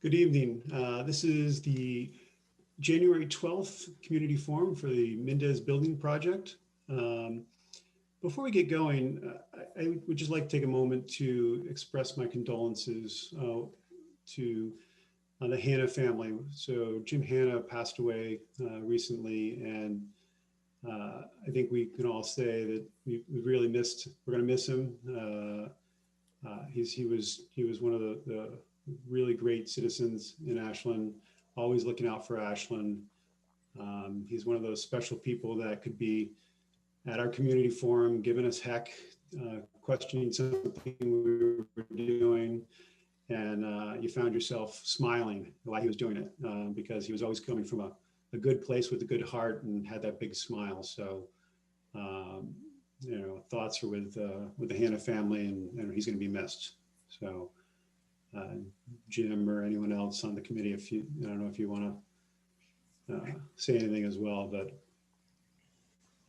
Good evening. This is the January 12th Community Forum for the Mindess Building Project. Before we get going, I would just like to take a moment to express my condolences to the Hanna family. So Jim Hanna passed away recently, and I think we can all say that we're going to miss him. He was one of the really great citizens in Ashland, always looking out for Ashland. He's one of those special people that could be at our community forum, giving us heck, questioning something we were doing, and you found yourself smiling while he was doing it, because he was always coming from a good place with a good heart and had that big smile. So, thoughts are with the Hanna family, and he's going to be missed. So, Jim or anyone else on the committee, I don't know if you want to say anything as well, but.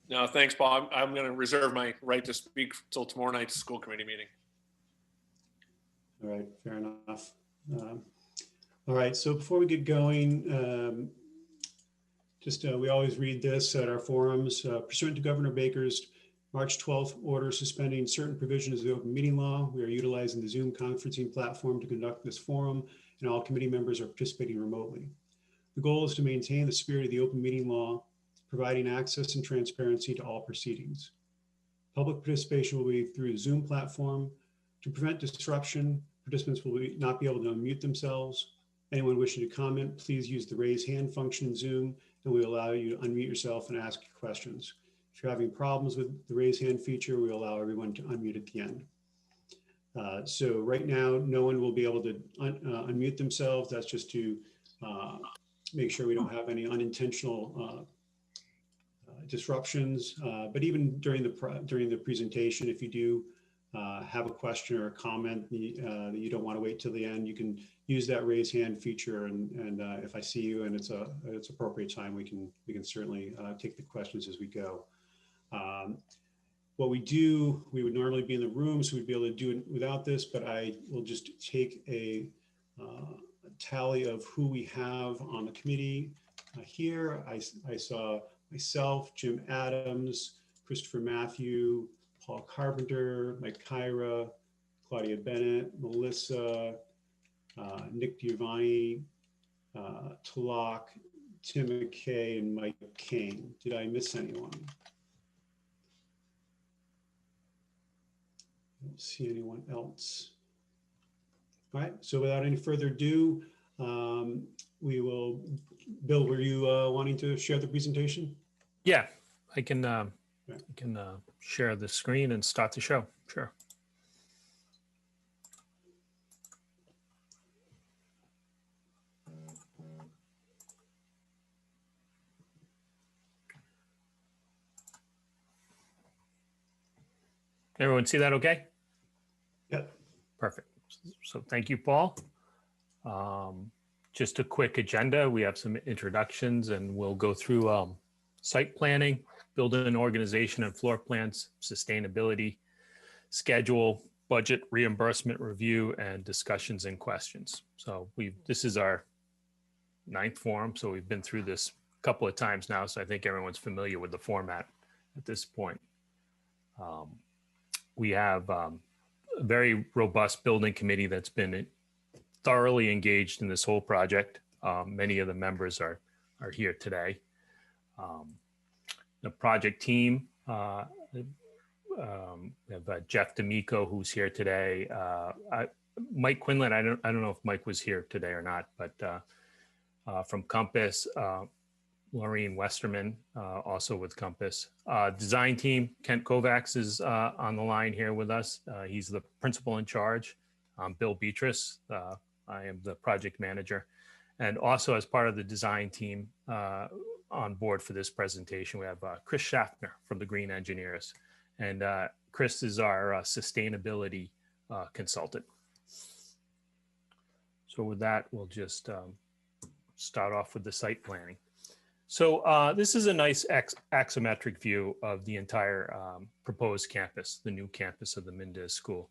No, thanks, Paul. I'm going to reserve my right to speak till tomorrow night's school committee meeting. All right, fair enough. All right, so before we get going, we always read this at our forums. Pursuant to Governor Baker's March 12th order suspending certain provisions of the open meeting law, we are utilizing the Zoom conferencing platform to conduct this forum, and all committee members are participating remotely. The goal is to maintain the spirit of the open meeting law, providing access and transparency to all proceedings. Public participation will be through the Zoom platform. To prevent disruption, participants will not be able to unmute themselves. Anyone wishing to comment, please use the raise hand function in Zoom, and we allow you to unmute yourself and ask your questions. If you're having problems with the raise hand feature, we allow everyone to unmute at the end. So right now, no one will be able to unmute themselves. That's just to make sure we don't have any unintentional disruptions. But even during the presentation, if you do have a question or a comment that you don't want to wait till the end, you can use that raise hand feature, and if I see you and it's appropriate time, we can certainly take the questions as we go. What we would normally be in the room, so we'd be able to do it without this, but I will just take a tally of who we have on the committee here. I saw myself, Jim Adams, Christopher Matthew, Paul Carpenter, Mike Kyra, Claudia Bennett, Melissa, Nick Giovanni, Talak, Tim McKay, and Mike Kane. Did I miss anyone? I don't see anyone else. All right, so without any further ado, we will, Bill, were you wanting to share the presentation? Yeah, I can share the screen and start the show. Sure. Everyone see that okay? Yep. Perfect. So thank you, Paul. Just a quick agenda. We have some introductions, and we'll go through site planning, building organization and floor plans, sustainability, schedule, budget, reimbursement review, and discussions and questions. So this is our 9th forum, so we've been through this a couple of times now, so I think everyone's familiar with the format at this point. We have a very robust building committee that's been thoroughly engaged in this whole project. Many of the members are here today. The project team, we have Jeff D'Amico, who's here today. Mike Quinlan, I don't know if Mike was here today or not, but from Compass, Laureen Westerman, also with Compass. Design team, Kent Kovacs is on the line here with us. He's the principal in charge. Bill Beatrice, I am the project manager. And also as part of the design team on board for this presentation, we have Chris Schaffner from the Green Engineers. And Chris is our sustainability consultant. So with that, we'll just start off with the site planning. So this is a nice axiometric view of the entire proposed campus, the new campus of the Mindess School.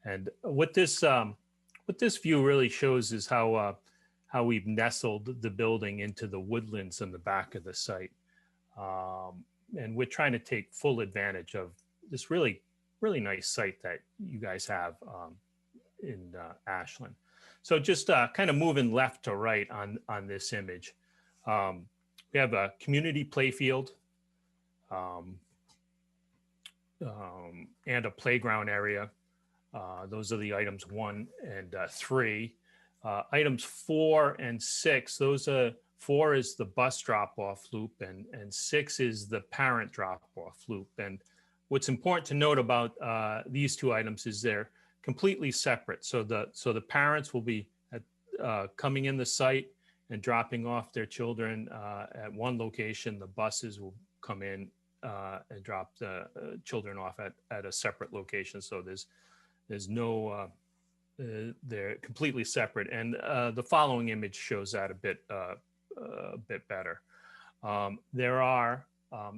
And what this view really shows is how how we've nestled the building into the woodlands in the back of the site. And we're trying to take full advantage of this really nice site that you guys have in Ashland. So just kind of moving left to right on this image. We have a community playfield and a playground area. Those are the items 1 and 3. Items 4 and 6, those are 4 is the bus drop-off loop and 6 is the parent drop-off loop. And what's important to note about these 2 items is they're completely separate. So the parents will be coming in the site and dropping off their children at one location. The buses will come in and drop the children off at a separate location. So there's no they're completely separate. And the following image shows that a bit better. There are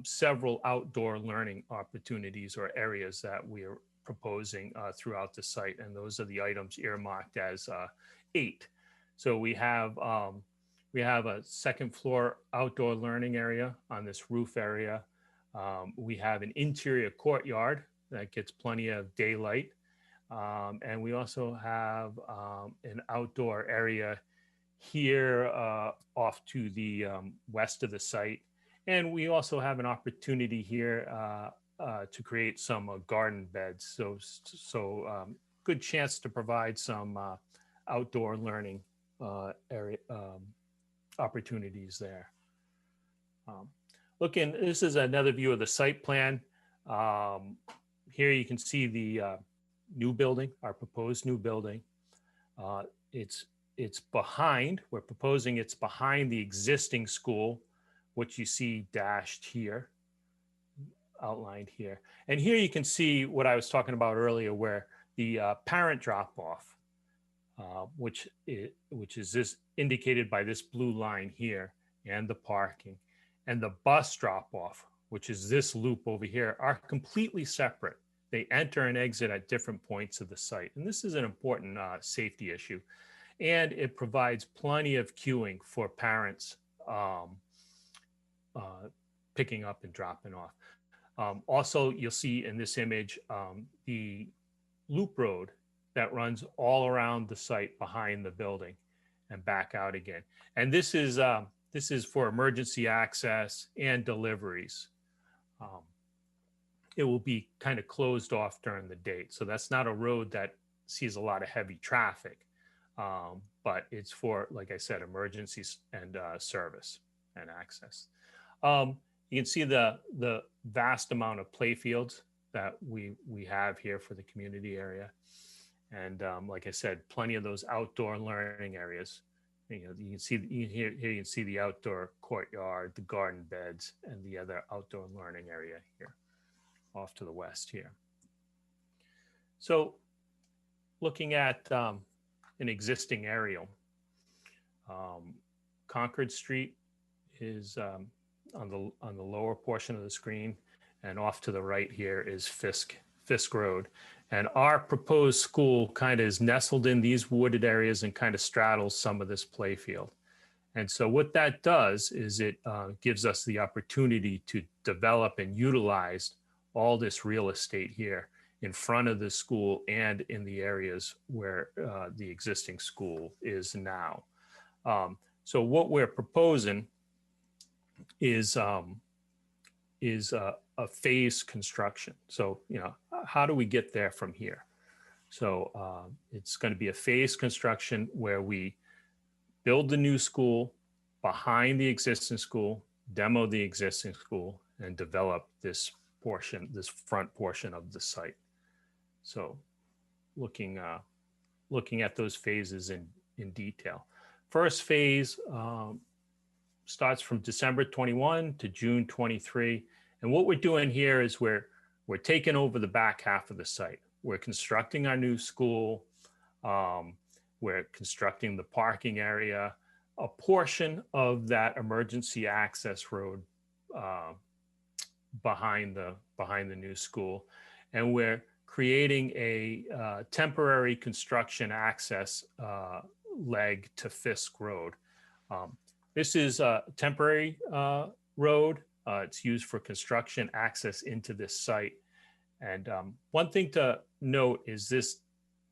several outdoor learning opportunities or areas that we are proposing throughout the site, and those are the items earmarked as 8. So we have a 2nd floor outdoor learning area on this roof area. We have an interior courtyard that gets plenty of daylight. And we also have an outdoor area here off to the west of the site. And we also have an opportunity here to create some garden beds. So good chance to provide some outdoor learning area opportunities there. This is another view of the site plan. Here you can see the new building, our proposed new building. It's behind, we're proposing it's behind the existing school, which you see dashed here, outlined here. And here you can see what I was talking about earlier, where the parent drop-off, which is this indicated by this blue line here, and the parking, and the bus drop-off, which is this loop over here, are completely separate. They enter and exit at different points of the site. And this is an important safety issue. And it provides plenty of queuing for parents picking up and dropping off. Also, you'll see in this image, the loop road that runs all around the site behind the building and back out again. And this is for emergency access and deliveries. It will be kind of closed off during the day. So that's not a road that sees a lot of heavy traffic, but it's for, like I said, emergencies and service and access. You can see the vast amount of play fields that we have here for the community area. And like I said, plenty of those outdoor learning areas. You can see here you can see the outdoor courtyard, the garden beds, and the other outdoor learning area here off to the west here. So looking at an existing aerial, Concord Street is on the lower portion of the screen, and off to the right here is Fisk Road. And our proposed school kind of is nestled in these wooded areas and kind of straddles some of this play field. And so what that does is it gives us the opportunity to develop and utilize all this real estate here in front of the school and in the areas where the existing school is now. So what we're proposing is a phased construction. So, how do we get there from here? So it's going to be a phased construction where we build the new school behind the existing school, demo the existing school, and develop this portion, this front portion of the site. So looking at those phases in detail. First phase starts from December 21 to June 23. And what we're doing here is we're taking over the back half of the site. We're constructing our new school. We're constructing the parking area, a portion of that emergency access road behind the new school. And we're creating a temporary construction access leg to Fisk Road. This is a temporary road. It's used for construction access into this site. And one thing to note is this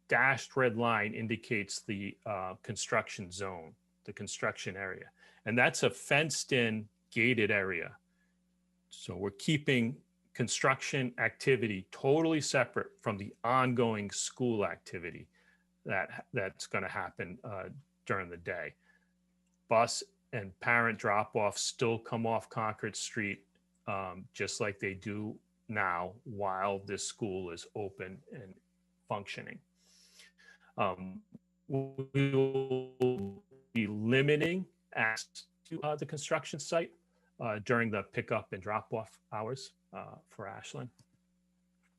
dashed red line indicates the construction zone, the construction area. And that's a fenced in gated area. So we're keeping construction activity totally separate from the ongoing school activity that's going to happen during the day. Bus and parent drop-off still come off Concord Street just like they do now while this school is open and functioning. We will be limiting access to the construction site during the pickup and drop-off hours for Ashland.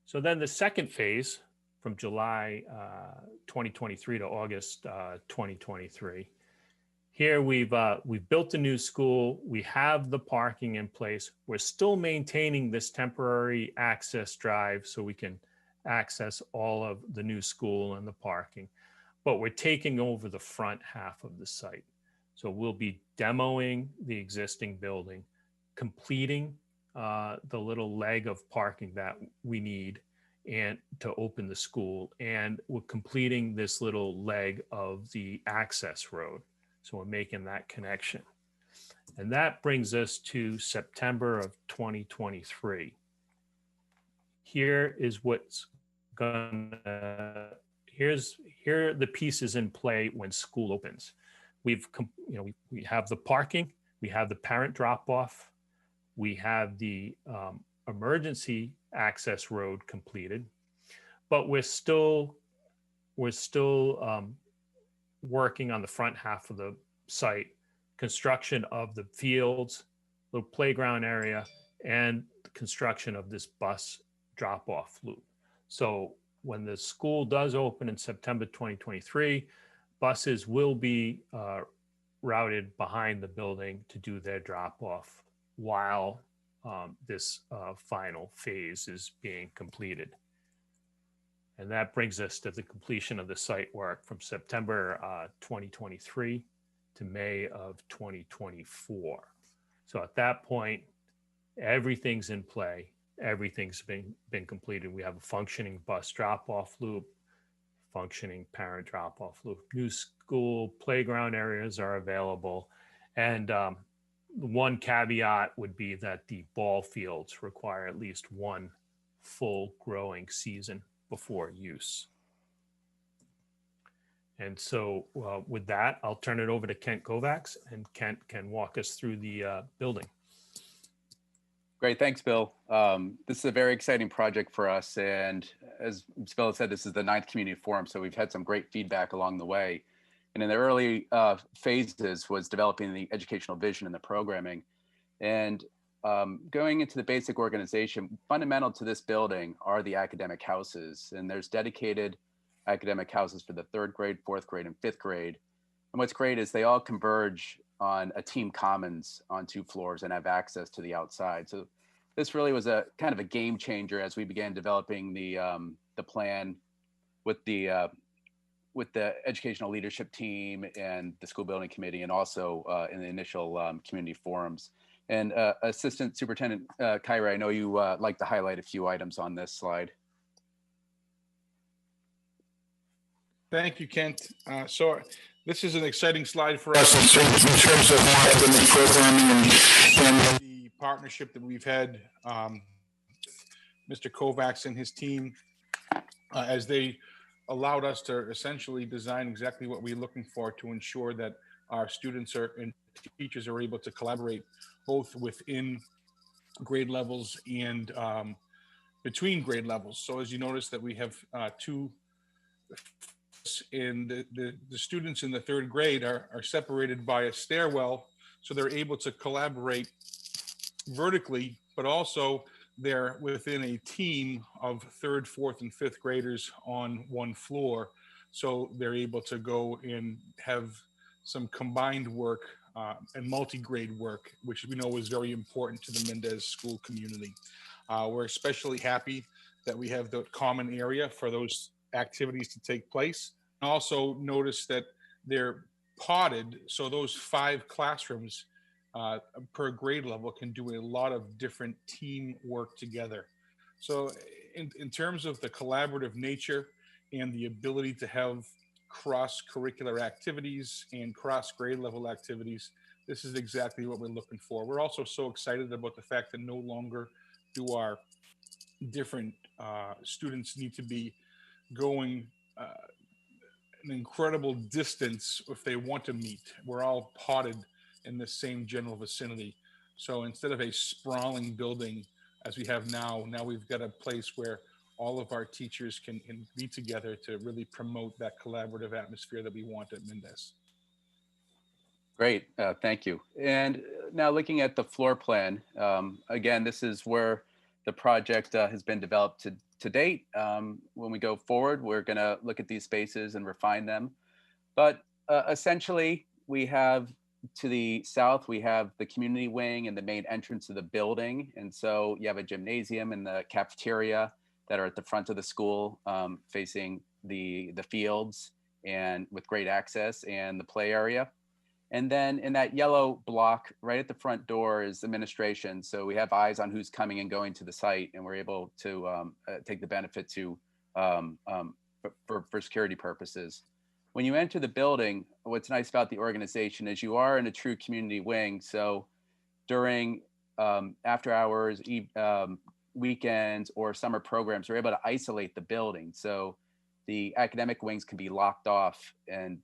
So then the second phase from July 2023 to August 2023. Here we've built a new school. We have the parking in place. We're still maintaining this temporary access drive so we can access all of the new school and the parking, but we're taking over the front half of the site. So we'll be demoing the existing building, completing the little leg of parking that we need and to open the school. And we're completing this little leg of the access road. So we're making that connection. And that brings us to September of 2023. Here is what's here are the pieces in play when school opens. We have the parking, we have the parent drop-off, we have the emergency access road completed, but we're still working on the front half of the site, construction of the fields, the playground area, and the construction of this bus drop-off loop. So when the school does open in September 2023, buses will be routed behind the building to do their drop-off while this final phase is being completed. And that brings us to the completion of the site work from September 2023 to May of 2024. So at that point, everything's in play. Everything's been completed. We have a functioning bus drop-off loop, functioning parent drop-off loop. New school playground areas are available. And one caveat would be that the ball fields require at least one full growing season before use. And so with that, I'll turn it over to Kent Kovacs, and Kent can walk us through the building. Great, thanks, Bill. This is a very exciting project for us. And as Bill said, this is the 9th community forum. So we've had some great feedback along the way. And in the early phases was developing the educational vision and the programming. And going into the basic organization, fundamental to this building are the academic houses. And there's dedicated academic houses for the 3rd grade, 4th grade, and 5th grade. And what's great is they all converge on a team commons on 2 floors and have access to the outside. So this really was a kind of a game changer as we began developing the plan with the educational leadership team and the school building committee, and also in the initial community forums. And Assistant Superintendent Kyra, I know you like to highlight a few items on this slide. Thank you, Kent. So this is an exciting slide for us in terms of academic programming and the partnership that we've had, Mr. Kovacs and his team, as they allowed us to essentially design exactly what we're looking for to ensure that our students and teachers are able to collaborate both within grade levels and between grade levels. So as you notice that we have 2 in the students in the 3rd grade are separated by a stairwell, so they're able to collaborate vertically, but also they're within a team of 3rd, 4th, and 5th graders on 1 floor. So they're able to go and have some combined work and multi-grade work, which we know is very important to the Mindess school community. We're especially happy that we have the common area for those activities to take place. Also notice that they're potted, so those 5 classrooms per grade level can do a lot of different team work together. So in terms of the collaborative nature and the ability to have cross-curricular activities and cross-grade level activities, this is exactly what we're looking for. We're also so excited about the fact that no longer do our different students need to be going an incredible distance if they want to meet. We're all potted in the same general vicinity. So instead of a sprawling building as we have now we've got a place where all of our teachers can be together to really promote that collaborative atmosphere that we want at Mindess. Great, thank you. And now looking at the floor plan, again, this is where the project has been developed to date. When we go forward, we're gonna look at these spaces and refine them. But essentially, we have to the south, we have the community wing and the main entrance of the building. And so you have a gymnasium and the cafeteria that are at the front of the school, facing the fields and with great access, and the play area. And then in that yellow block right at the front door is administration. So we have eyes on who's coming and going to the site, and we're able to take the benefit to for security purposes. When you enter the building, what's nice about the organization is you are in a true community wing. So during after hours, weekends, or summer programs, we're able to isolate the building. So the academic wings can be locked off, and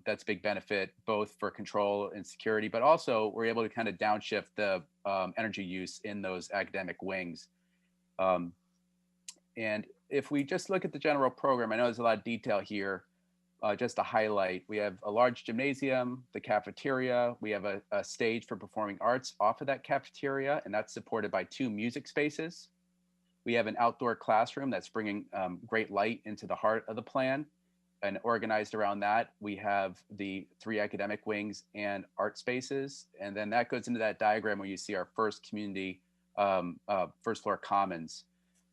that's a big benefit both for control and security, but also we're able to kind of downshift the energy use in those academic wings. And if we just look at the general program, I know there's a lot of detail here, just to highlight, we have a large gymnasium, the cafeteria, we have a stage for performing arts off of that cafeteria, and that's supported by 2 music spaces. We have an outdoor classroom that's bringing great light into the heart of the plan, and organized around that, we have the 3 academic wings and art spaces. And then that goes into that diagram where you see our first community, first floor commons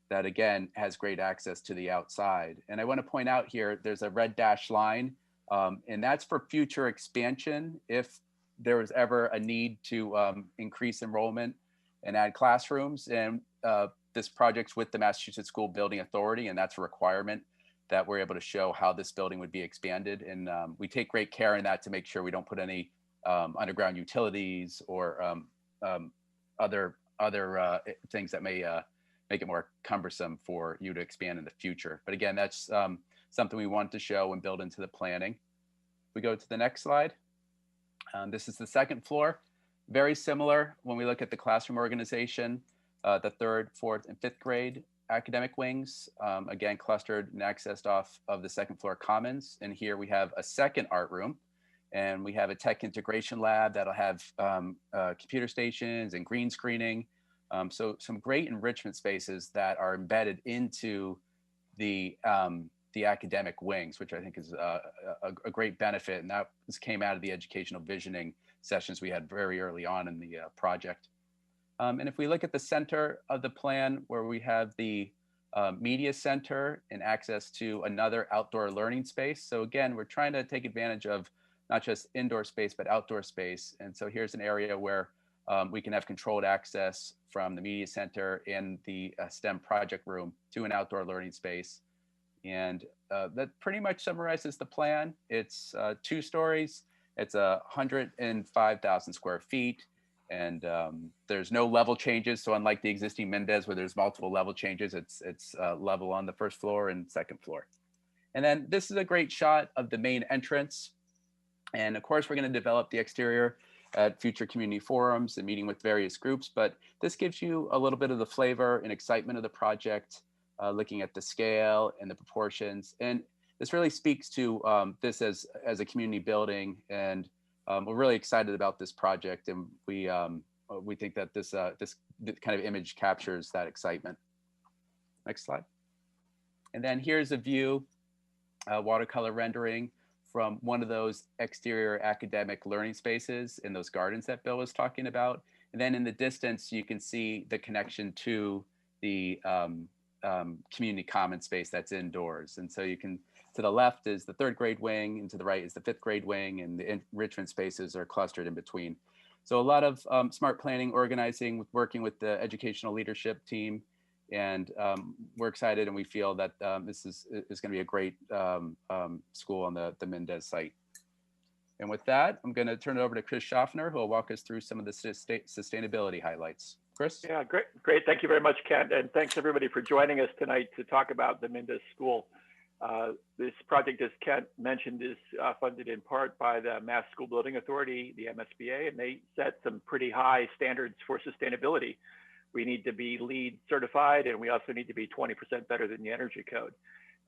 that again has great access to the outside. And I want to point out here, there's a red dashed line, and that's for future expansion if there was ever a need to increase enrollment and add classrooms. And this project's with the Massachusetts School Building Authority, and that's a requirement that we're able to show how this building would be expanded. And we take great care in that to make sure we don't put any underground utilities or other things that may make it more cumbersome for you to expand in the future. But again, that's something we want to show and build into the planning. We go to the next slide. This is the second floor. Very similar when we look at the classroom organization. The 3rd, 4th, and 5th grade academic wings, again, clustered and accessed off of the 2nd floor commons. And here we have a second art room, and we have a tech integration lab that'll have computer stations and green screening. So some great enrichment spaces that are embedded into the academic wings, which I think is a great benefit. And that came out of the educational visioning sessions we had very early on in the project. And if we look at the center of the plan, where we have the media center and access to another outdoor learning space. So again, we're trying to take advantage of not just indoor space, but outdoor space. And so here's an area where we can have controlled access from the media center and the STEM project room to an outdoor learning space. And that pretty much summarizes the plan. It's 2 stories. It's 105,000 square feet. And there's no level changes. So unlike the existing Mindess where there's multiple level changes, it's level on the 1st floor and 2nd floor. And then this is a great shot of the main entrance. And of course, we're going to develop the exterior at future community forums and meeting with various groups. But this gives you a little bit of the flavor and excitement of the project, looking at the scale and the proportions. And this really speaks to this as a community building. And we're really excited about this project, and we think that this kind of image captures that excitement. Next slide. And then here's a view, watercolor rendering from one of those exterior academic learning spaces in those gardens that Bill was talking about. And then in the distance, you can see the connection to the community common space that's indoors. And so you can To the left is the third grade wing, and to the right is the fifth grade wing, and the enrichment spaces are clustered in between. So a lot of smart planning, organizing, working with the educational leadership team, and we're excited, and we feel that this is going to be a great school on the Mindess site. And with that, I'm going to turn it over to Chris Schaffner, who will walk us through some of the sustainability highlights. Chris? Yeah, great. Thank you very much, Kent. And thanks everybody for joining us tonight to talk about the Mindess School. This project, as Kent mentioned, is funded in part by the Mass School Building Authority, the MSBA, and they set some pretty high standards for sustainability. We need to be LEED certified, and we also need to be 20% better than the Energy Code.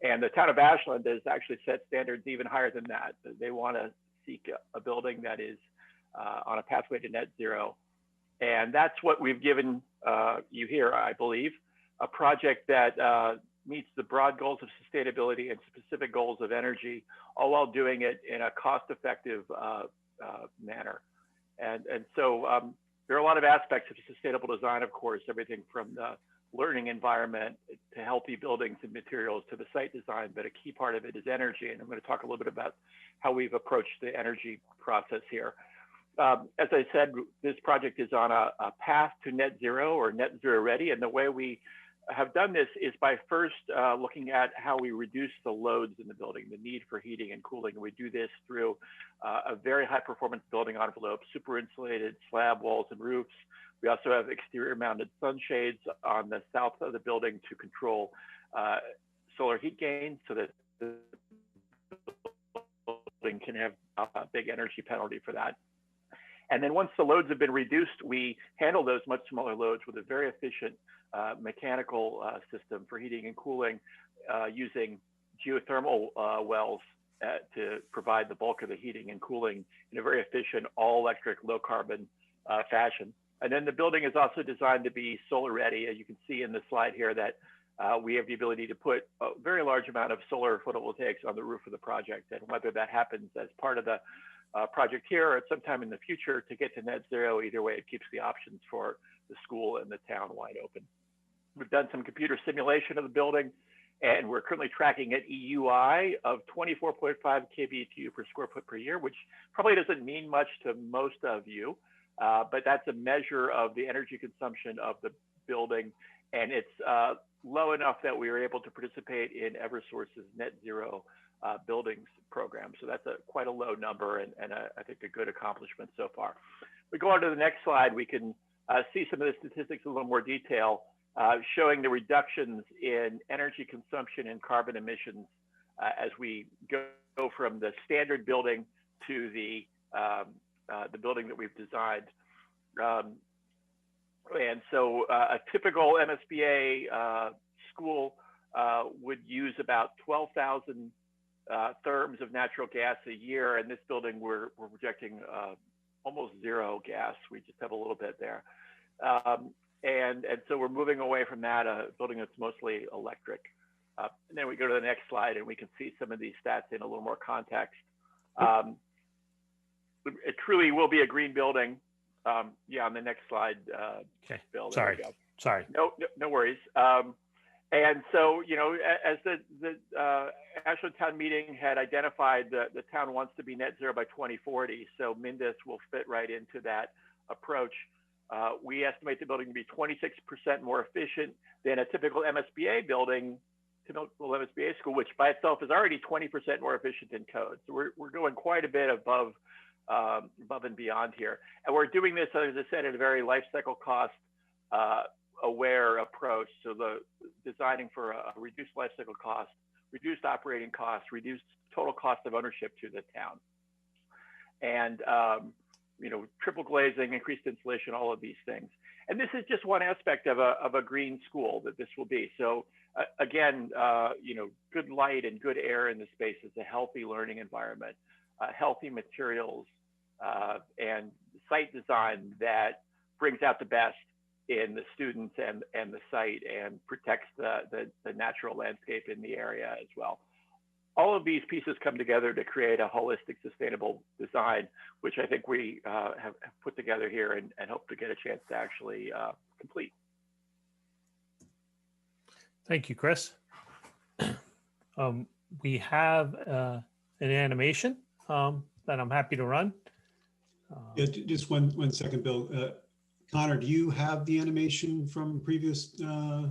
And the town of Ashland has actually set standards even higher than that. They want to seek a building that is on a pathway to net zero. And that's what we've given you here, I believe, a project that meets the broad goals of sustainability and specific goals of energy, all while doing it in a cost-effective manner. And so there are a lot of aspects of sustainable design, of course, everything from the learning environment to healthy buildings and materials to the site design, but a key part of it is energy. And I'm going to talk a little bit about how we've approached the energy process here. As I said, this project is on a path to net zero or net zero ready. And the way we have done this is by first looking at how we reduce the loads in the building, the need for heating and cooling. And we do this through a very high performance building envelope, super insulated slab walls and roofs. We also have exterior mounted sunshades on the south of the building to control solar heat gain so that the building can have a big energy penalty for that. And then once the loads have been reduced, we handle those much smaller loads with a very efficient mechanical system for heating and cooling using geothermal wells to provide the bulk of the heating and cooling in a very efficient, all electric, low carbon fashion. And then the building is also designed to be solar ready. As you can see in the slide here that we have the ability to put a very large amount of solar photovoltaics on the roof of the project. And whether that happens as part of the project here or at some time in the future to get to net zero, either way, it keeps the options for the school and the town wide open. We've done some computer simulation of the building, and we're currently tracking an EUI of 24.5 kBTU per square foot per year, which probably doesn't mean much to most of you, but that's a measure of the energy consumption of the building. And it's low enough that we were able to participate in Eversource's net zero buildings program. So that's quite a low number and I think a good accomplishment so far. We go on to the next slide, we can see some of the statistics in a little more detail, showing the reductions in energy consumption and carbon emissions as we go from the standard building to the building that we've designed. And so a typical MSBA school would use about 12,000 therms of natural gas a year. And this building, we're projecting almost zero gas. We just have a little bit there. And so we're moving away from that, building that's mostly electric. And then we go to the next slide and we can see some of these stats in a little more context. It truly will be a green building. Yeah, on the next slide, Okay, Bill. sorry. No worries. And so, you know, as the Ashland Town Meeting had identified, the town wants to be net zero by 2040. So Mindess will fit right into that approach. We estimate the building to be 26% more efficient than a typical MSBA building, typical MSBA school, which by itself is already 20% more efficient in code. So we're going quite a bit above and beyond here. And we're doing this, as I said, in a very life cycle cost aware approach. So the designing for a reduced life cycle cost, reduced operating costs, reduced total cost of ownership to the town. And you know, triple glazing, increased insulation, all of these things. And this is just one aspect of a green school that this will be. So again, you know, good light and good air in the space is a healthy learning environment, healthy materials, and site design that brings out the best in the students and the site and protects the natural landscape in the area as well. All of these pieces come together to create a holistic, sustainable design, which I think we have put together here and hope to get a chance to actually complete. Thank you, Chris. We have an animation that I'm happy to run. Yeah, just one second, Bill. Connor, do you have the animation from previous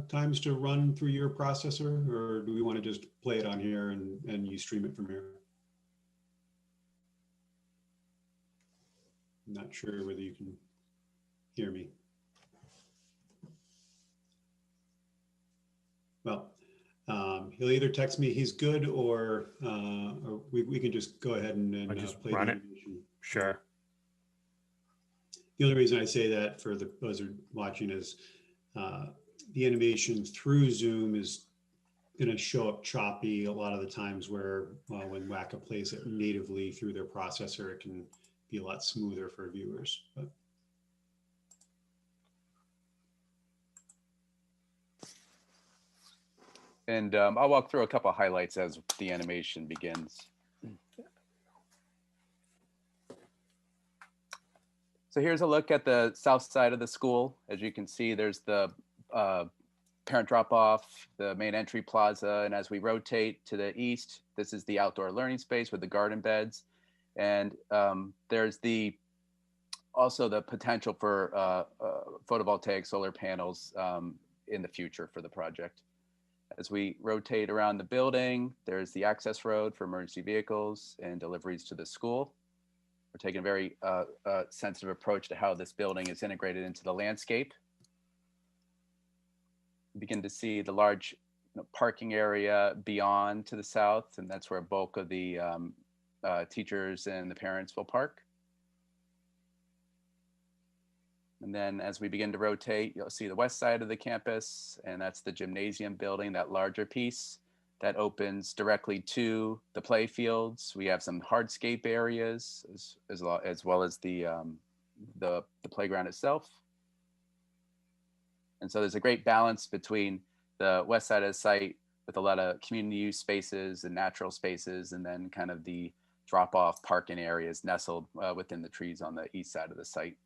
times to run through your processor, or do we want to just play it on here and you stream it from here? I'm not sure whether you can hear me. Well, he'll either text me he's good, or we can just go ahead and just play run the it. animation. Sure. The only reason I say that for those who are watching is the animation through Zoom is going to show up choppy a lot of the times, where when WACA plays it natively through their processor, it can be a lot smoother for viewers. But And I'll walk through a couple of highlights as the animation begins. So here's a look at the south side of the school. As you can see, there's the parent drop-off, the main entry plaza, and as we rotate to the east, this is the outdoor learning space with the garden beds. And there's also the potential for photovoltaic solar panels in the future for the project. As we rotate around the building, there's the access road for emergency vehicles and deliveries to the school. We're taking a very sensitive approach to how this building is integrated into the landscape. You begin to see the large parking area beyond to the south, and that's where a bulk of the teachers and the parents will park. And then as we begin to rotate, you'll see the west side of the campus, and that's the gymnasium building, that larger piece that opens directly to the play fields. We have some hardscape areas as well as the playground itself. And so there's a great balance between the west side of the site with a lot of community use spaces and natural spaces, and then kind of the drop-off parking areas nestled within the trees on the east side of the site.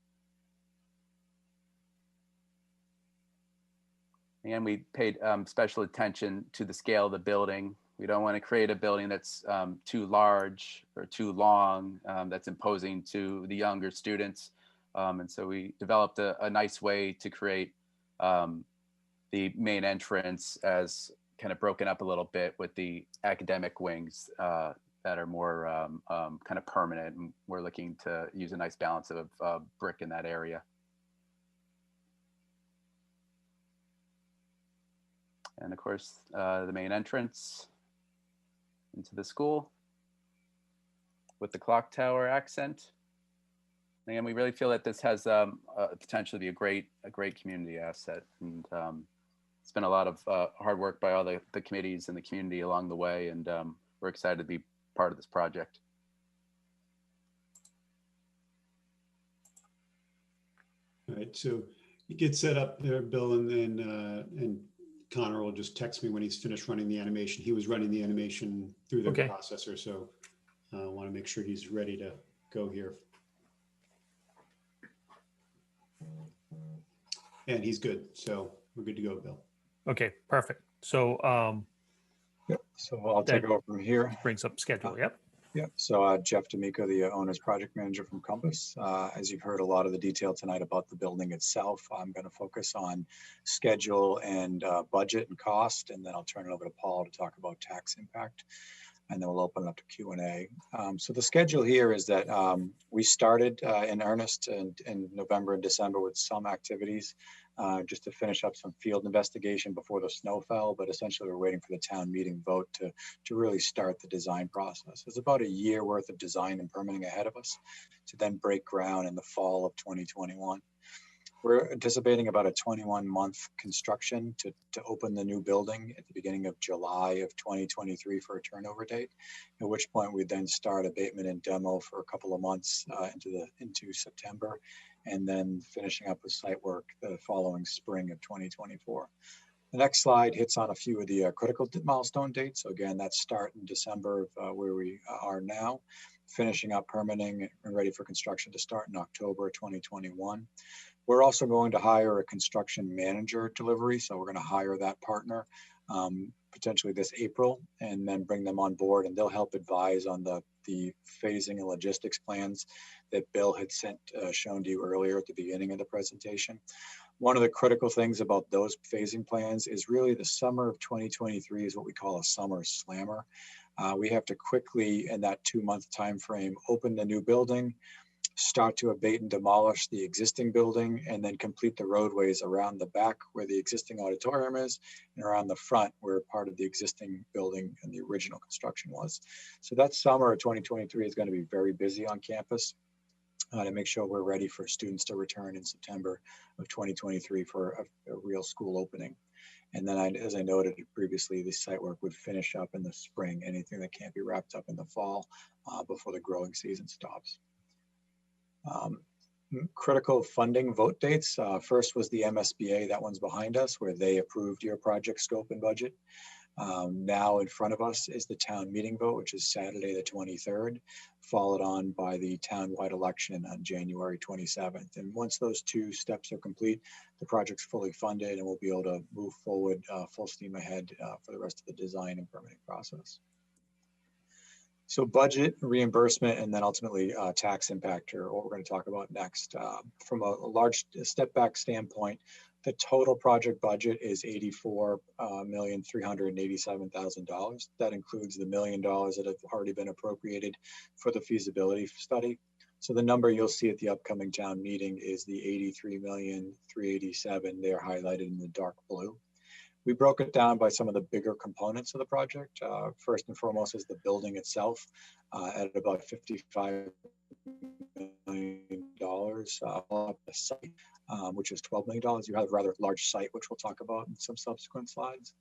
And we paid special attention to the scale of the building. We don't want to create a building that's too large or too long, that's imposing to the younger students. And so we developed a nice way to create the main entrance as kind of broken up a little bit with the academic wings that are more kind of permanent. And we're looking to use a nice balance of brick in that area. And of course, the main entrance into the school with the clock tower accent. And we really feel that this has potential to be a great community asset. And it's been a lot of hard work by all the committees and the community along the way. And we're excited to be part of this project. all right, so you get set up there, Bill, and Connor will just text me when he's finished running the animation. He was running the animation through the processor, so I want to make sure he's ready to go here. And he's good, so we're good to go, Bill. Okay, perfect. So Yep. So I'll take over from here. brings up schedule. Yep. Yeah, so Jeff D'Amico, the owner's project manager from Compass. As you've heard a lot of the detail tonight about the building itself, I'm going to focus on schedule and budget and cost, and then I'll turn it over to Paul to talk about tax impact, and then we'll open it up to Q&A. So the schedule here is that we started in earnest in November and December with some activities just to finish up some field investigation before the snow fell, but essentially we're waiting for the town meeting vote to really start the design process. There's about a year worth of design and permitting ahead of us to then break ground in the fall of 2021. We're anticipating about a 21-month construction to open the new building at the beginning of July of 2023 for a turnover date, at which point we then start abatement and demo for a couple of months into September, and then finishing up with site work the following spring of 2024. The next slide hits on a few of the critical milestone dates. So again, that start in December of where we are now, finishing up permitting and ready for construction to start in October 2021. We're also going to hire a construction manager delivery. So we're going to hire that partner potentially this April, and then bring them on board, and they'll help advise on the phasing and logistics plans that Bill had shown to you earlier at the beginning of the presentation. One of the critical things about those phasing plans is really the summer of 2023 is what we call a summer slammer. We have to quickly, in that 2-month time frame, open the new building, start to abate and demolish the existing building, and then complete the roadways around the back where the existing auditorium is, and around the front where part of the existing building and the original construction was. So that summer of 2023 is going to be very busy on campus to make sure we're ready for students to return in September of 2023 for a real school opening. And then, as I noted previously, the site work would finish up in the spring, anything that can't be wrapped up in the fall before the growing season stops. Critical funding vote dates. First was the MSBA, that one's behind us, where they approved your project scope and budget. Now in front of us is the town meeting vote, which is Saturday the 23rd, followed on by the town-wide election on January 27th. And once those 2 steps are complete, the project's fully funded and we'll be able to move forward full steam ahead for the rest of the design and permitting process. So budget, reimbursement, and then ultimately tax impact are what we're going to talk about next. From a large step back standpoint, the total project budget is $84,387,000. That includes the $1 million that have already been appropriated for the feasibility study. So the number you'll see at the upcoming town meeting is the $83,387,000. They're highlighted in the dark blue. We broke it down by some of the bigger components of the project. First and foremost is the building itself at about $55 million. The site, which is $12 million. You have a rather large site, which we'll talk about in some subsequent slides.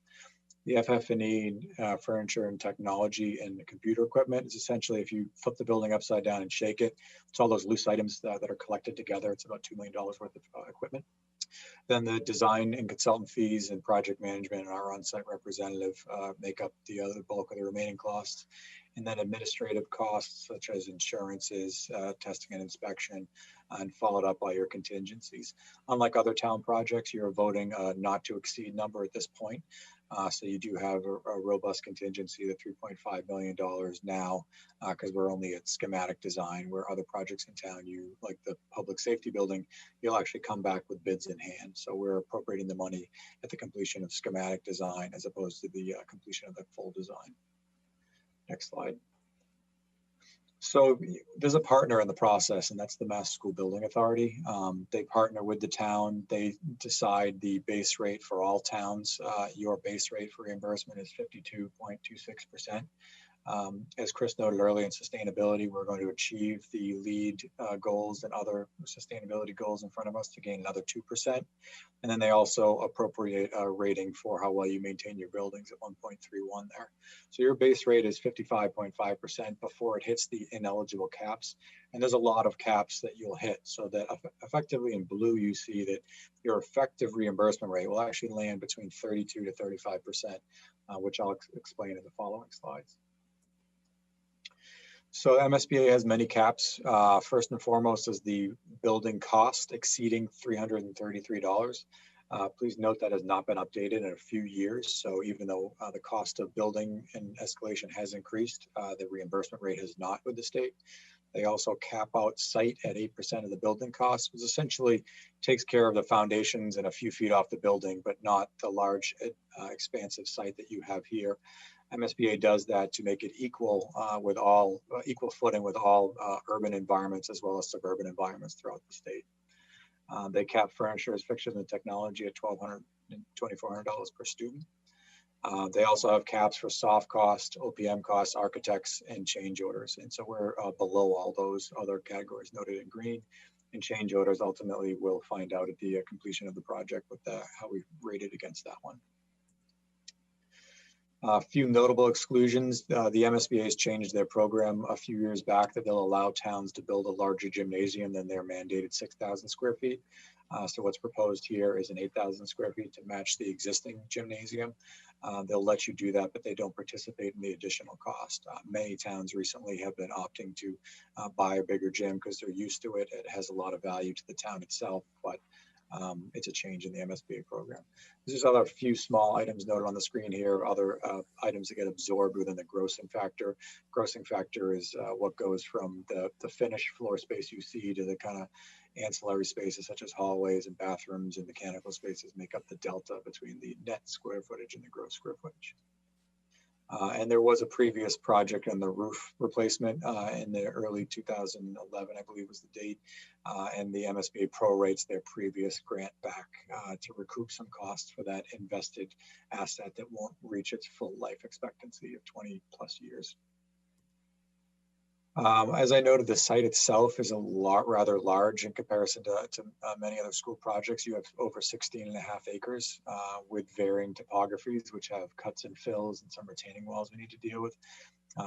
The FF&E, furniture and technology and computer equipment is essentially, if you flip the building upside down and shake it, it's all those loose items that are collected together. It's about $2 million worth of equipment. Then the design and consultant fees and project management and our on-site representative make up the other bulk of the remaining costs. And then administrative costs such as insurances, testing and inspection, and followed up by your contingencies. Unlike other town projects, you're voting not to exceed number at this point. So you do have a robust contingency of $3.5 million now because we're only at schematic design, where other projects in town, like the public safety building, you'll actually come back with bids in hand. So we're appropriating the money at the completion of schematic design as opposed to the completion of the full design. Next slide. So there's a partner in the process, and that's the Mass School Building Authority. They partner with the town. They decide the base rate for all towns. Your base rate for reimbursement is 52.26%. As Chris noted earlier, in sustainability, we're going to achieve the LEED goals and other sustainability goals in front of us to gain another 2%. And then they also appropriate a rating for how well you maintain your buildings at 1.31 there. So your base rate is 55.5% before it hits the ineligible caps. And there's a lot of caps that you'll hit. So that effectively in blue, you see that your effective reimbursement rate will actually land between 32 to 35%, which I'll explain in the following slides. So MSBA has many caps. First and foremost is the building cost exceeding $333. Please note that has not been updated in a few years. So even though the cost of building and escalation has increased, the reimbursement rate has not with the state. They also cap out site at 8% of the building cost, which essentially takes care of the foundations and a few feet off the building, but not the large expansive site that you have here. MSBA does that to make it equal equal footing with all urban environments as well as suburban environments throughout the state. They cap furniture, fixtures, and technology at $1,200 and $2,400 per student. They also have caps for soft cost, OPM costs, architects, and change orders. And so we're below all those other categories noted in green. And change orders ultimately we'll find out at the completion of the project with how we rated against that one. A few notable exclusions. The MSBA has changed their program a few years back that they'll allow towns to build a larger gymnasium than their mandated 6,000 square feet. So what's proposed here is an 8,000 square feet to match the existing gymnasium. They'll let you do that, but they don't participate in the additional cost. Many towns recently have been opting to buy a bigger gym because they're used to it. It has a lot of value to the town itself, but It's a change in the MSBA program. There's other few small items noted on the screen here, other items that get absorbed within the grossing factor. Grossing factor is what goes from the finished floor space you see to the kind of ancillary spaces such as hallways and bathrooms and mechanical spaces make up the delta between the net square footage and the gross square footage. And there was a previous project on the roof replacement in the early 2011, I believe was the date. And the MSBA prorates their previous grant back to recoup some costs for that invested asset that won't reach its full life expectancy of 20 plus years. As I noted, the site itself is rather large in comparison to many other school projects. You have over 16.5 acres with varying topographies, which have cuts and fills and some retaining walls we need to deal with.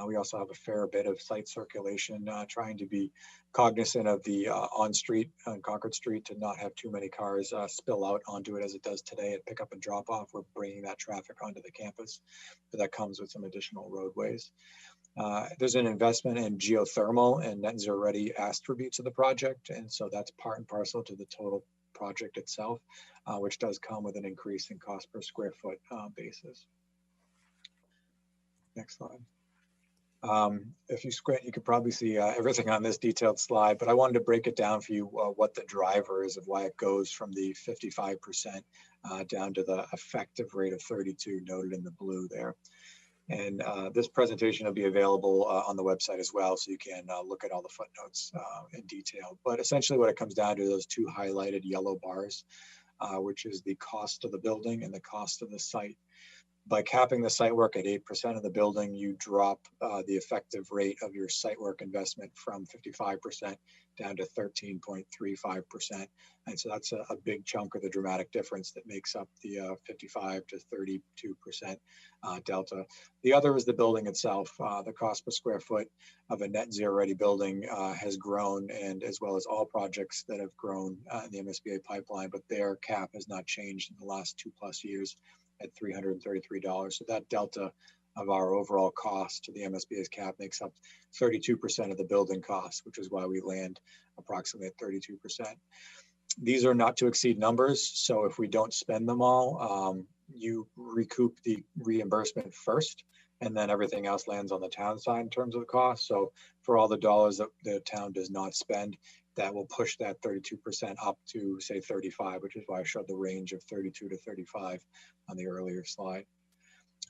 We also have a fair bit of site circulation, trying to be cognizant of the on-street on Concord Street to not have too many cars spill out onto it as it does today at pickup and drop off. We're bringing that traffic onto the campus, but that comes with some additional roadways. There's an investment in geothermal and net zero ready attributes of the project. And so that's part and parcel to the total project itself, which does come with an increase in cost per square foot basis. Next slide. If you squint, you can probably see everything on this detailed slide, but I wanted to break it down for you what the driver is of why it goes from the 55% down to the effective rate of 32 noted in the blue there. And this presentation will be available on the website as well, so you can look at all the footnotes in detail. But essentially what it comes down to, those two highlighted yellow bars, which is the cost of the building and the cost of the site. By capping the site work at 8% of the building, you drop the effective rate of your site work investment from 55% down to 13.35%. And so that's a big chunk of the dramatic difference that makes up the 55 to 32% delta. The other is the building itself. The cost per square foot of a net zero ready building has grown, and as well as all projects that have grown in the MSBA pipeline, but their cap has not changed in the last 2+ years at $333. So that delta of our overall cost to the MSBA's cap makes up 32% of the building cost, which is why we land approximately at 32%. These are not to exceed numbers. So if we don't spend them all, you recoup the reimbursement first, and then everything else lands on the town side in terms of the cost. So for all the dollars that the town does not spend, that will push that 32% up to say 35, which is why I showed the range of 32 to 35 on the earlier slide.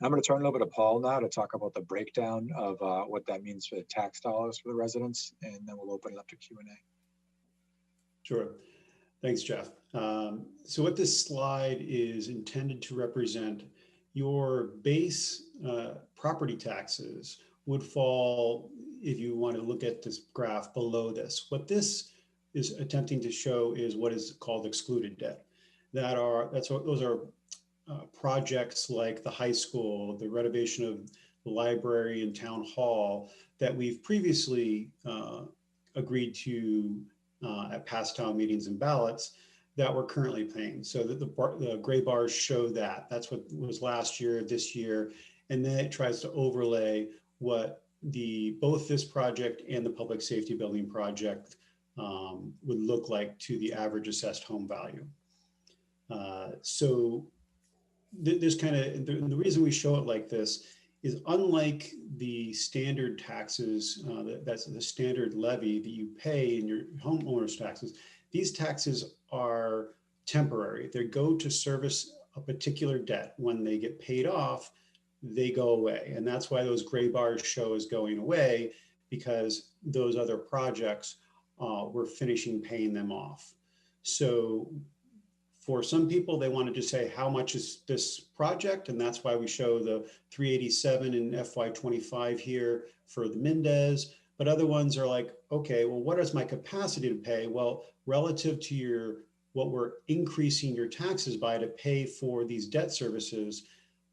I'm going to turn it over to Paul now to talk about the breakdown of what that means for the tax dollars for the residents, and then we'll open it up to Q&A. Sure. Thanks, Jeff. So what this slide is intended to represent, your base property taxes would fall, if you want to look at this graph, below this. What this is attempting to show is what is called excluded debt. Those are projects like the high school, the renovation of the library and town hall that we've previously agreed to at past town meetings and ballots that we're currently paying. So that the gray bars show that. That's what was last year, this year, and then it tries to overlay what both this project and the public safety building project would look like to the average assessed home value. So this kind of, the reason we show it like this is, unlike the standard taxes, that's the standard levy that you pay in your homeowner's taxes, these taxes are temporary. They go to service a particular debt. When they get paid off, they go away. And that's why those gray bars show is going away, because those other projects we're finishing paying them off. So for some people, they wanted to say, how much is this project? And that's why we show the 387 in FY25 here for the Mindess. But other ones are like, okay, well, what is my capacity to pay? Well, relative to what we're increasing your taxes by to pay for these debt services,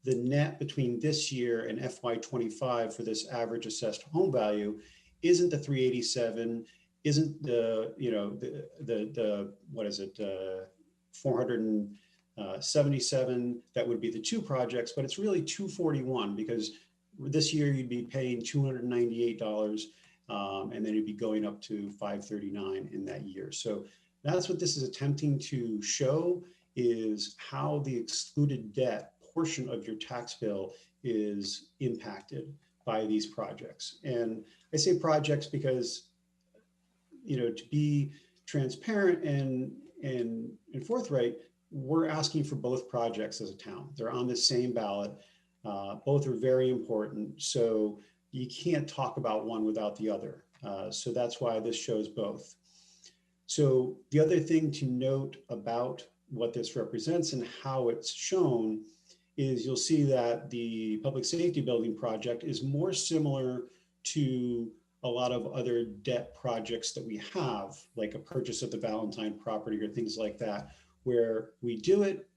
the net between this year and FY25 for this average assessed home value isn't the 387, isn't the, what is it, 477, that would be the two projects, but it's really 241, because this year you'd be paying $298, and then it'd be going up to $539 in that year. So That's what this is attempting to show, is how the excluded debt portion of your tax bill is impacted by these projects. And I say projects because, to be transparent and forthright, we're asking for both projects as a town. They're on the same ballot. Both are very important. So you can't talk about one without the other. So that's why this shows both. So the other thing to note about what this represents and how it's shown is you'll see that the public safety building project is more similar to a lot of other debt projects that we have, like a purchase of the Valentine property or things like that, where we do it,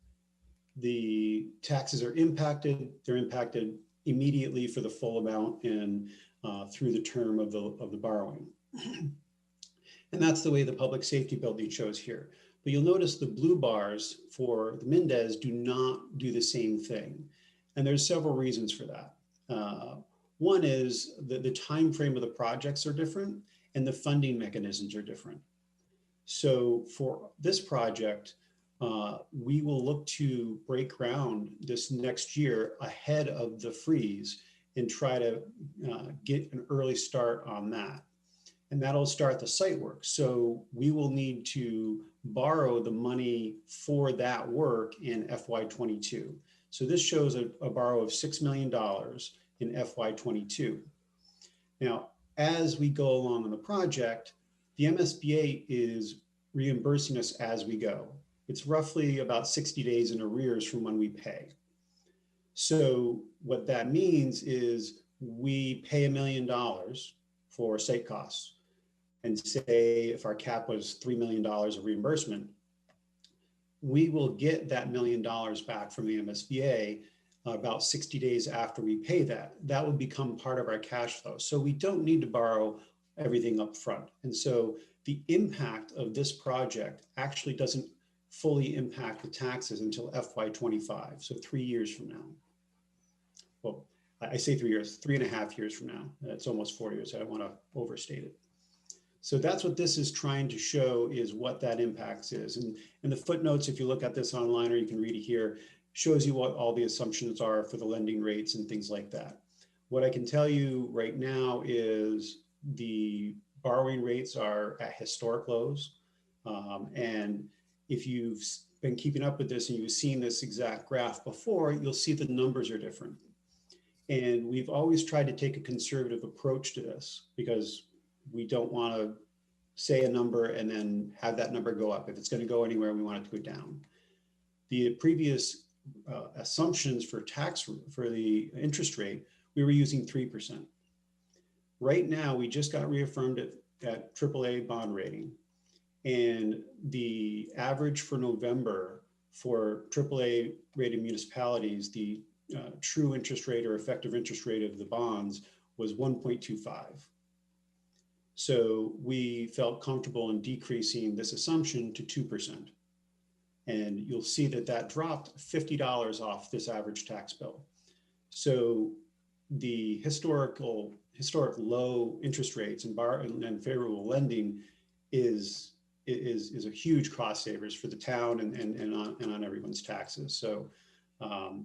the taxes are impacted, they're impacted immediately for the full amount and through the term of the borrowing. And that's the way the public safety building shows here. But you'll notice the blue bars for the Mindess do not do the same thing. And there's several reasons for that. One is the time frame of the projects are different and the funding mechanisms are different. So for this project, we will look to break ground this next year ahead of the freeze and try to get an early start on that. And that'll start the site work. So we will need to borrow the money for that work in FY22. So this shows a borrow of $6 million in FY22. Now, as we go along on the project, the MSBA is reimbursing us as we go. It's roughly about 60 days in arrears from when we pay. So what that means is we pay $1 million for site costs. And say if our cap was $3 million of reimbursement, we will get that $1 million back from the MSBA about 60 days after we pay that. That will become part of our cash flow. So we don't need to borrow everything up front. And so the impact of this project actually doesn't fully impact the taxes until FY25, so 3 years from now. Well, I say 3 years, 3.5 years from now. It's almost 4 years. I don't want to overstate it. So that's what this is trying to show, is what that impacts is. And the footnotes, if you look at this online or you can read it here, shows you what all the assumptions are for the lending rates and things like that. What I can tell you right now is the borrowing rates are at historic lows. And if you've been keeping up with this and you've seen this exact graph before, you'll see the numbers are different. And we've always tried to take a conservative approach to this because we don't want to say a number and then have that number go up. If it's going to go anywhere, we want it to go down. The previous assumptions for the interest rate, we were using 3%. Right now, we just got reaffirmed at AAA bond rating. And the average for November for AAA rated municipalities, the true interest rate or effective interest rate of the bonds was 1.25. So we felt comfortable in decreasing this assumption to 2%. And you'll see that that dropped $50 off this average tax bill. So the historic low interest rates and favorable lending is a huge cost savers for the town and on everyone's taxes. So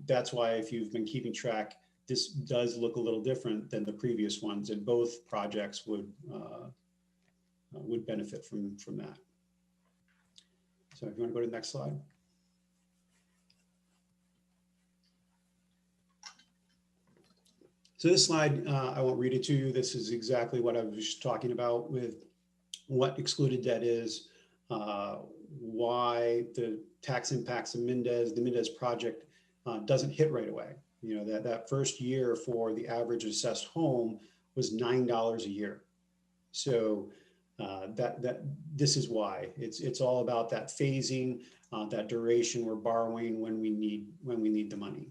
that's why, if you've been keeping track, this does look a little different than the previous ones, and both projects would benefit from that. So if you want to go to the next slide. So this slide, I won't read it to you. This is exactly what I was just talking about with what excluded debt is, why the tax impacts of the Mindess project doesn't hit right away. You know, that first year for the average assessed home was $9 a year. So this is why it's all about that phasing, that duration we're borrowing when we need the money.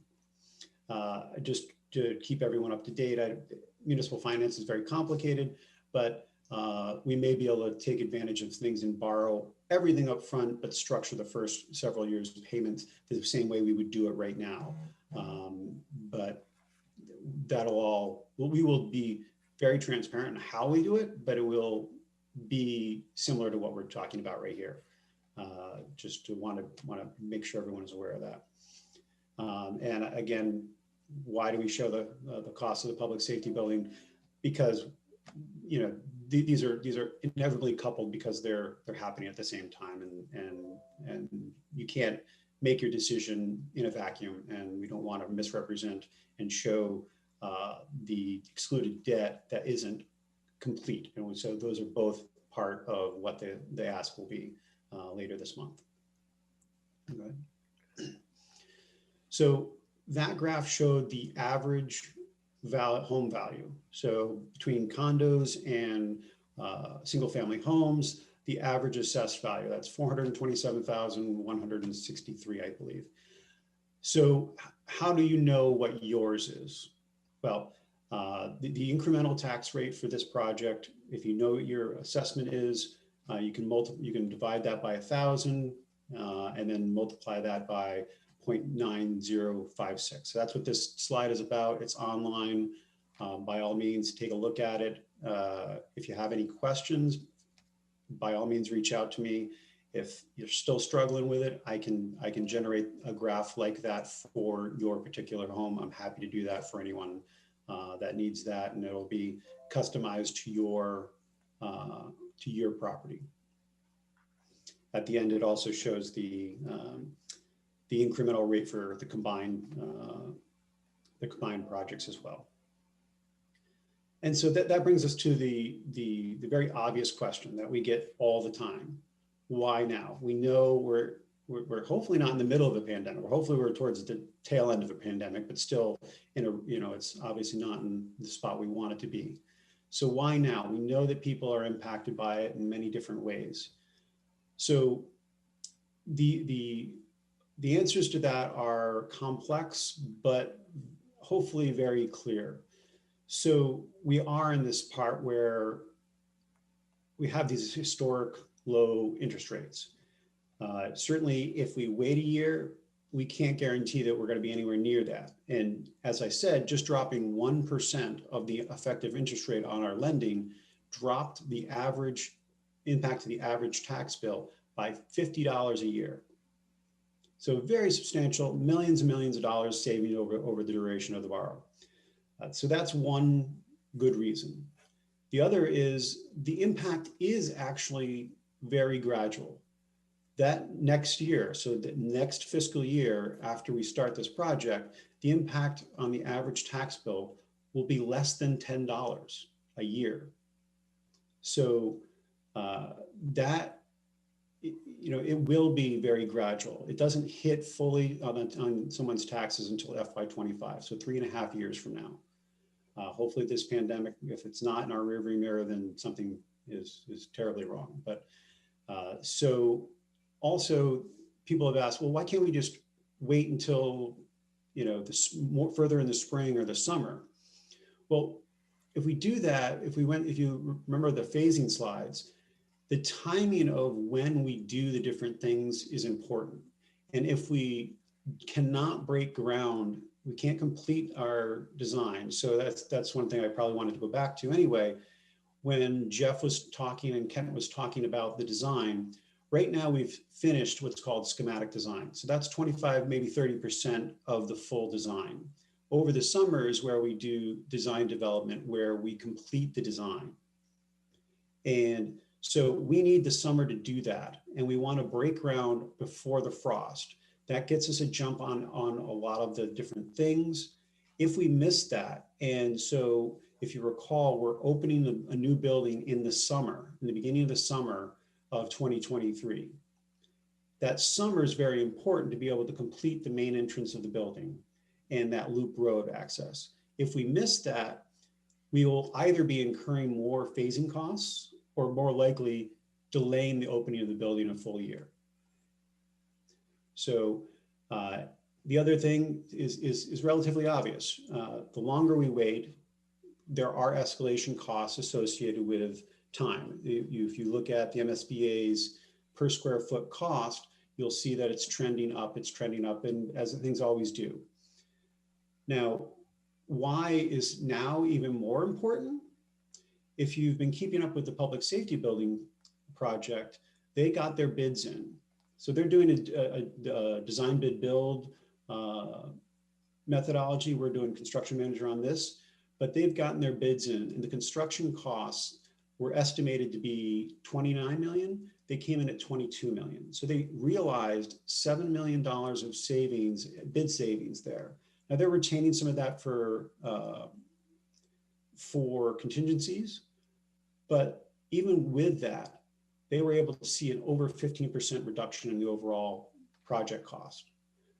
Just to keep everyone up to date, municipal finance is very complicated, but we may be able to take advantage of things and borrow everything up front, but structure the first several years of payments the same way we would do it right now. But we will be very transparent in how we do it, but it will be similar to what we're talking about right here. just to want to make sure everyone is aware of that. And again, why do we show the cost of the public safety building? Because, you know, these are inevitably coupled because they're happening at the same time, and you can't make your decision in a vacuum, and we don't want to misrepresent and show the excluded debt that isn't complete. And so those are both part of what the ask will be later this month. Okay. So that graph showed the average home value. So between condos and single family homes, the average assessed value, that's 427,163, I believe. So how do you know what yours is? Well, the incremental tax rate for this project, if you know what your assessment is, you can divide that by 1,000 and then multiply that by 0.9056. So that's what this slide is about. It's online. By all means, take a look at it. If you have any questions, by all means, reach out to me. If you're still struggling with it, I can generate a graph like that for your particular home. I'm happy to do that for anyone that needs that, and it'll be customized to your property. At the end, it also shows the incremental rate for the combined projects as well. And so that brings us to the very obvious question that we get all the time. Why now? We know we're hopefully not in the middle of a pandemic. Hopefully we're towards the tail end of a pandemic, but still it's obviously not in the spot we want it to be. So why now? We know that people are impacted by it in many different ways. So the answers to that are complex, but hopefully very clear. So we are in this part where we have these historic low interest rates. Certainly, if we wait a year, we can't guarantee that we're going to be anywhere near that. And as I said, just dropping 1% of the effective interest rate on our lending dropped the average impact to the average tax bill by $50 a year. So very substantial, millions and millions of dollars saving over the duration of the borrow. So that's one good reason. The other is the impact is actually very gradual. That next year, so the next fiscal year after we start this project, the impact on the average tax bill will be less than $10 a year. So it will be very gradual. It doesn't hit fully on someone's taxes until FY25, so 3.5 years from now. Hopefully this pandemic, if it's not in our rearview mirror, then something is terribly wrong. But so also people have asked, well, why can't we just wait until, further in the spring or the summer? Well, if we do that, if you remember the phasing slides, the timing of when we do the different things is important. And if we cannot break ground, we can't complete our design. So that's one thing I probably wanted to go back to anyway. When Jeff was talking and Kent was talking about the design, right now we've finished what's called schematic design. So that's 25, maybe 30% of the full design. Over the summer is where we do design development, where we complete the design. And so we need the summer to do that. And we want to break ground before the frost. That gets us a jump on a lot of the different things. If we miss that, and so if you recall, we're opening a new building in the summer, in the beginning of the summer of 2023. That summer is very important to be able to complete the main entrance of the building and that loop road access. If we miss that, we will either be incurring more phasing costs or more likely delaying the opening of the building a full year. So the other thing is relatively obvious. The longer we wait, there are escalation costs associated with time. If you look at the MSBA's per square foot cost, you'll see that it's trending up, and as things always do. Now, why is now even more important? If you've been keeping up with the public safety building project, they got their bids in. So they're doing a design bid build methodology. We're doing construction manager on this, but they've gotten their bids in, and the construction costs were estimated to be 29 million. They came in at 22 million. So they realized $7 million of savings, bid savings there. Now they're retaining some of that for contingencies, but even with that, they were able to see an over 15% reduction in the overall project cost.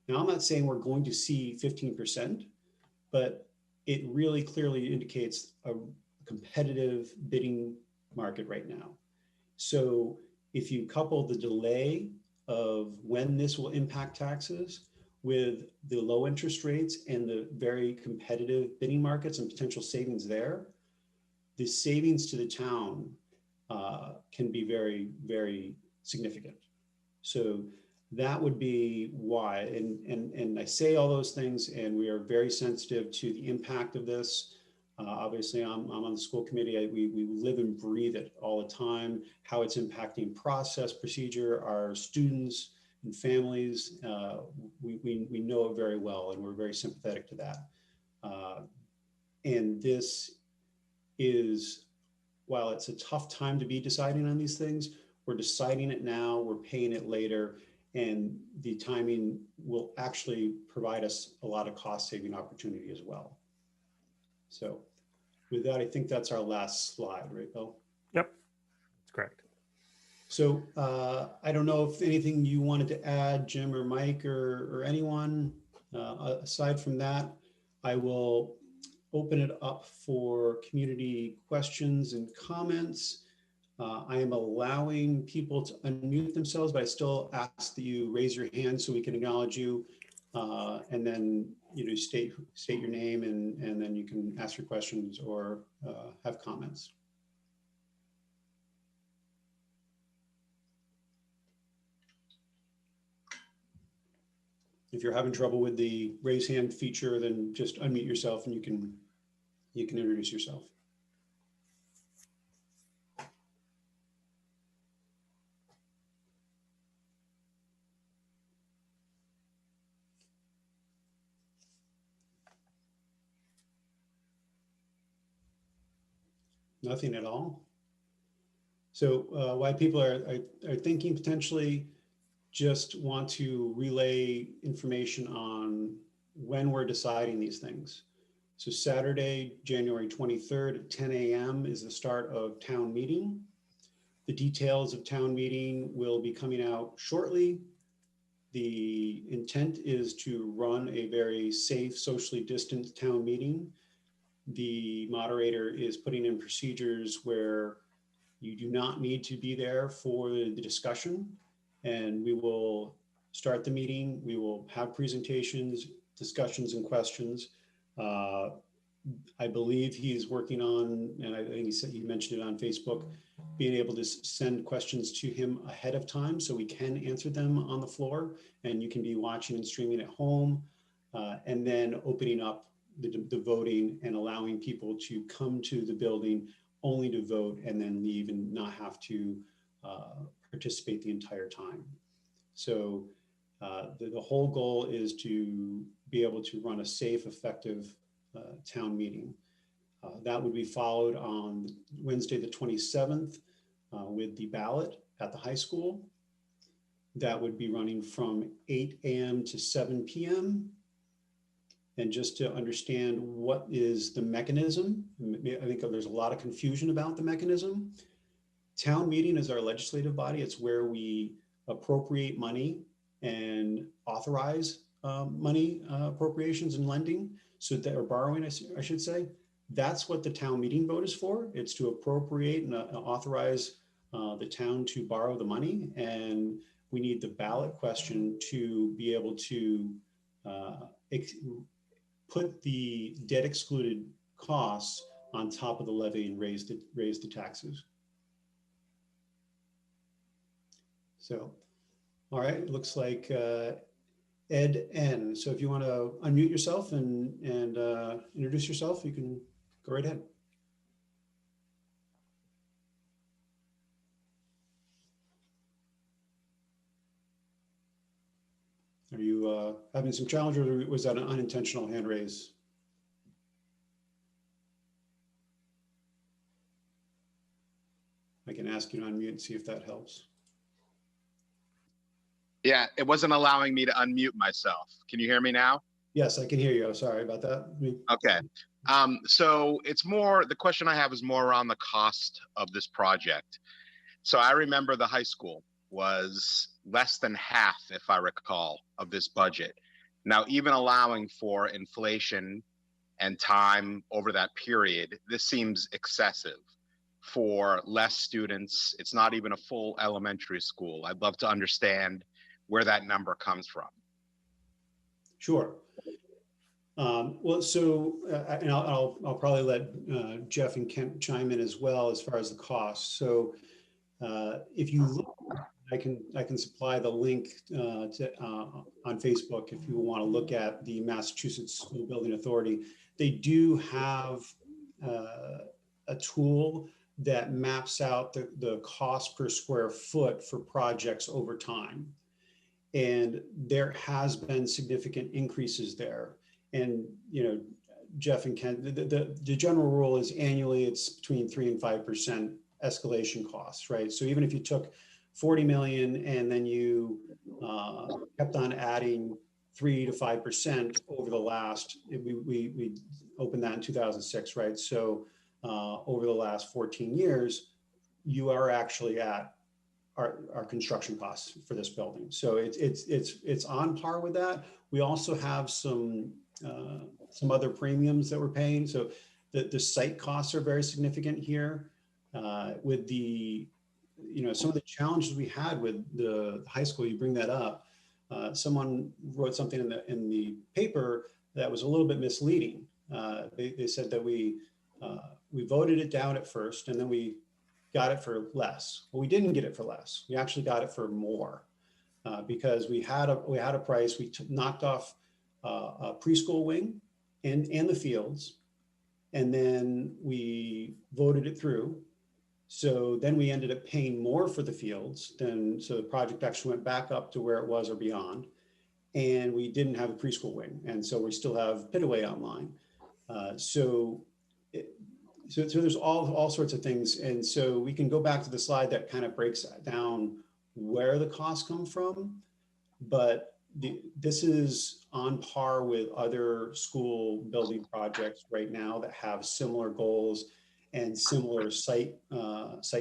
Now, I'm not saying we're going to see 15%, but it really clearly indicates a competitive bidding market right now. So if you couple the delay of when this will impact taxes with the low interest rates and the very competitive bidding markets and potential savings there, the savings to the town can be very, very significant. So that would be why, and I say all those things, and we are very sensitive to the impact of this. Obviously, I'm on the school committee. We live and breathe it all the time, how it's impacting process, procedure, our students and families. We know it very well, and we're very sympathetic to that. And this is, while it's a tough time to be deciding on these things, we're deciding it now, we're paying it later, and the timing will actually provide us a lot of cost saving opportunity as well. So with that, I think that's our last slide, right, Bill? Yep, that's correct. So I don't know if anything you wanted to add, Jim or Mike or anyone. Aside from that, I will open it up for community questions and comments. I am allowing people to unmute themselves, but I still ask that you raise your hand so we can acknowledge you, and then state your name, and then you can ask your questions or have comments. If you're having trouble with the raise hand feature, then just unmute yourself and you can introduce yourself. Nothing at all. So why people are thinking potentially just want to relay information on when we're deciding these things. So Saturday, January 23rd at 10 a.m. is the start of town meeting. The details of town meeting will be coming out shortly. The intent is to run a very safe, socially distant town meeting. The moderator is putting in procedures where you do not need to be there for the discussion, and we will start the meeting. We will have presentations, discussions, and questions. I believe he's working on, and I think he mentioned it on Facebook, being able to send questions to him ahead of time so we can answer them on the floor, and you can be watching and streaming at home, and then opening up the voting and allowing people to come to the building only to vote and then leave and not have to participate the entire time. So the whole goal is to be able to run a safe, effective town meeting. That would be followed on Wednesday, the 27th, with the ballot at the high school. That would be running from 8 a.m. to 7 p.m. And just to understand what is the mechanism, I think there's a lot of confusion about the mechanism. Town meeting is our legislative body. It's where we appropriate money and authorize money appropriations and lending, so that, or borrowing, I should say. That's what the town meeting vote is for. It's to appropriate and authorize the town to borrow the money. And we need the ballot question to be able to put the debt excluded costs on top of the levy and raise the taxes. So, all right, looks like Ed N. So if you want to unmute yourself and introduce yourself, you can go right ahead. Are you having some challenge, or was that an unintentional hand raise? I can ask you to unmute and see if that helps. Yeah, it wasn't allowing me to unmute myself. Can you hear me now? Yes, I can hear you. Sorry about that. Okay. So it's more, the question I have is more around the cost of this project. So I remember the high school was less than half, if I recall, of this budget. Now, even allowing for inflation and time over that period, this seems excessive for less students. It's not even a full elementary school. I'd love to understand where that number comes from. Sure. Well, so, and I'll probably let Jeff and Kent chime in as well as far as the cost. So if you look, I can supply the link on Facebook if you want to look at the Massachusetts School Building Authority. They do have a tool that maps out the cost per square foot for projects over time. And there has been significant increases there. And, you know, Jeff and Kent, the general rule is annually it's between 3 and 5% escalation costs, right? So even if you took 40 million and then you kept on adding 3 to 5% over the last, we opened that in 2006, right? So over the last 14 years, you are actually at our construction costs for this building. So it's on par with that. We also have some other premiums that we're paying. So the site costs are very significant here. With the, you know, some of the challenges we had with the high school, you bring that up. Someone wrote something in the paper that was a little bit misleading. They said that we voted it down at first, and then we got it for less. Well, we didn't get it for less. We actually got it for more because we had a price. We knocked off a preschool wing and the fields, and then we voted it through. So then we ended up paying more for the fields. So the project actually went back up to where it was or beyond, and we didn't have a preschool wing, and so we still have Pitaway online. So there's all sorts of things. And so we can go back to the slide that kind of breaks down where the costs come from, but this is on par with other school building projects right now that have similar goals and similar site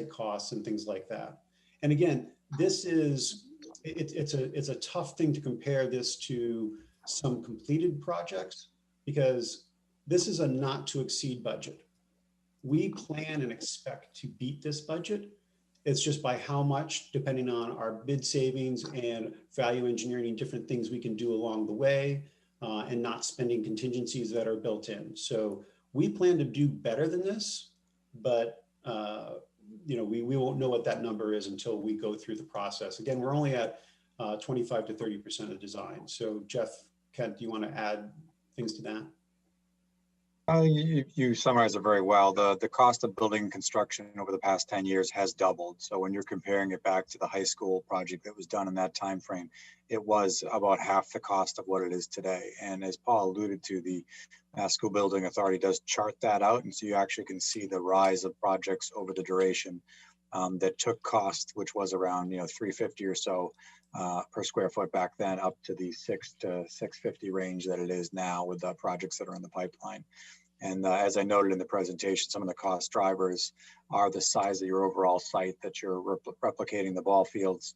costs and things like that. And again, this is, it's a tough thing to compare this to some completed projects because this is a not to exceed budget. We plan and expect to beat this budget. It's just by how much, depending on our bid savings and value engineering, different things we can do along the way, and not spending contingencies that are built in. So we plan to do better than this, but you know, we won't know what that number is until we go through the process. Again, we're only at 25 to 30% of design. So Jeff, Kent, do you want to add things to that? You summarized it very well. The cost of building construction over the past 10 years has doubled. So when you're comparing it back to the high school project that was done in that time frame, it was about half the cost of what it is today. And as Paul alluded to, the Mass School Building Authority does chart that out, and so you actually can see the rise of projects over the duration that took cost, which was around $350 or so per square foot back then, up to the $600 to $650 range that it is now with the projects that are in the pipeline. And as I noted in the presentation, some of the cost drivers are the size of your overall site that you're replicating the ball fields.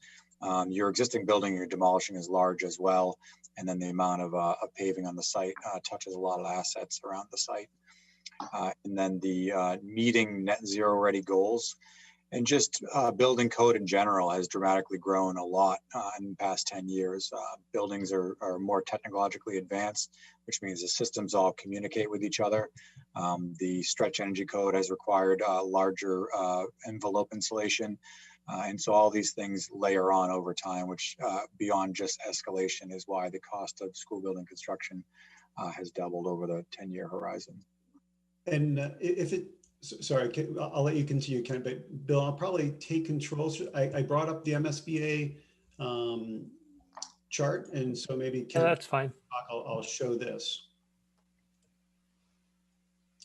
Your existing building you're demolishing is large as well. And then the amount of paving on the site touches a lot of assets around the site. And then the meeting net zero ready goals and just building code in general has dramatically grown a lot in the past 10 years. Buildings are more technologically advanced, which means the systems all communicate with each other. The stretch energy code has required larger envelope insulation. And so all these things layer on over time, which beyond just escalation is why the cost of school building construction has doubled over the 10-year horizon. And sorry, I'll let you continue, Ken, but Bill, I'll probably take control. I brought up the MSBA chart, and so maybe Yeah, Ken, that's fine. I'll show this.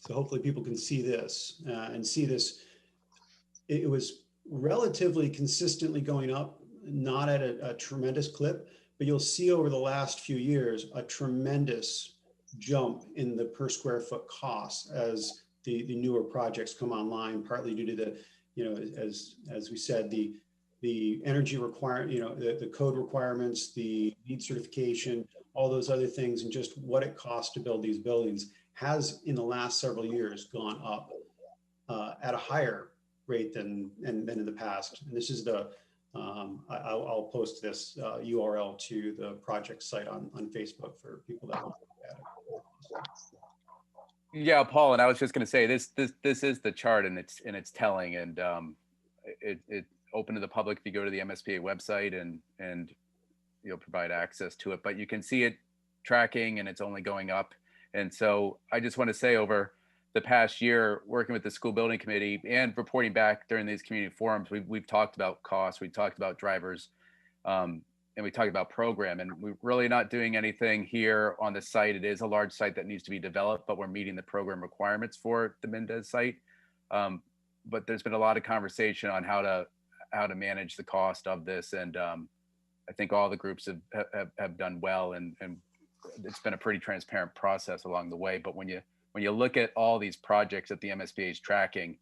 So hopefully people can see this and see this. It was relatively consistently going up, not at a tremendous clip, but you'll see over the last few years a tremendous jump in the per square foot costs as the newer projects come online, partly due to the, you know, as we said, the energy requirement, you know, the code requirements, the LEED certification, all those other things, and just what it costs to build these buildings has in the last several years gone up at a higher rate than in the past. And this is the, I'll post this URL to the project site on Facebook for people that want to look at it. Yeah, Paul, and I was just going to say this is the chart, and it's telling, and it's open to the public if you go to the MSBA website and you'll provide access to it. But you can see it tracking, and it's only going up. And so I just want to say, over the past year, working with the school building committee and reporting back during these community forums, we've talked about costs, we talked about drivers, and we talked about program, and we're really not doing anything here on the site. It is a large site that needs to be developed, but we're meeting the program requirements for the Mindess site. But there's been a lot of conversation on how to manage the cost of this, and I think all the groups have done well, and it's been a pretty transparent process along the way. But when you look at all these projects that the MSBA is tracking,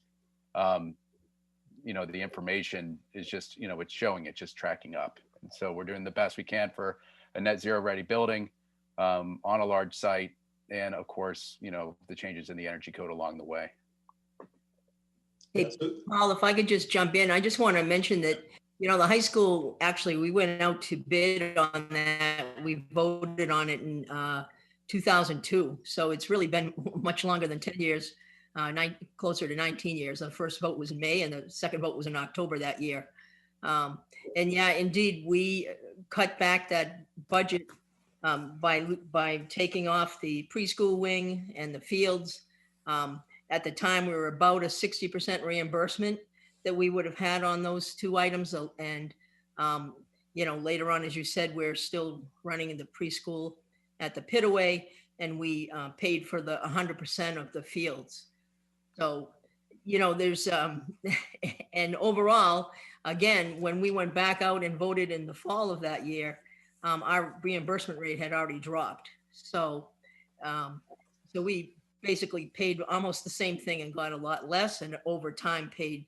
you know, the information is just, you know, it's showing it just tracking up. And so we're doing the best we can for a net zero ready building on a large site. And of course, you know, the changes in the energy code along the way. Hey, Paul, if I could just jump in, I just want to mention that, you know, the high school, actually, we went out to bid on that. We voted on it in 2002. So it's really been much longer than 10 years, closer to 19 years. The first vote was in May and the second vote was in October that year. And yeah, indeed, we cut back that budget by taking off the preschool wing and the fields. At the time, we were about a 60% reimbursement that we would have had on those two items. And, you know, later on, as you said, we're still running in the preschool at the Pitaway, and we paid for the 100% of the fields. So, you know, there's, and overall, again, when we went back out and voted in the fall of that year, our reimbursement rate had already dropped. So, so we basically paid almost the same thing and got a lot less, and over time paid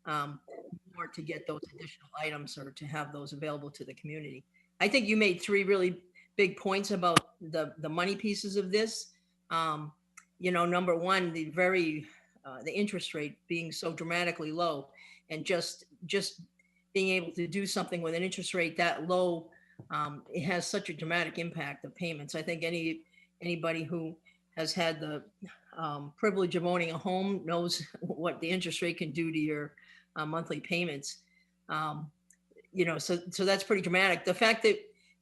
more to get those additional items or to have those available to the community. I think you made three really big points about the money pieces of this. You know, number one, the interest rate being so dramatically low, and just being able to do something with an interest rate that low, it has such a dramatic impact of payments. I think anybody who has had the privilege of owning a home knows what the interest rate can do to your monthly payments. You know, so that's pretty dramatic. The fact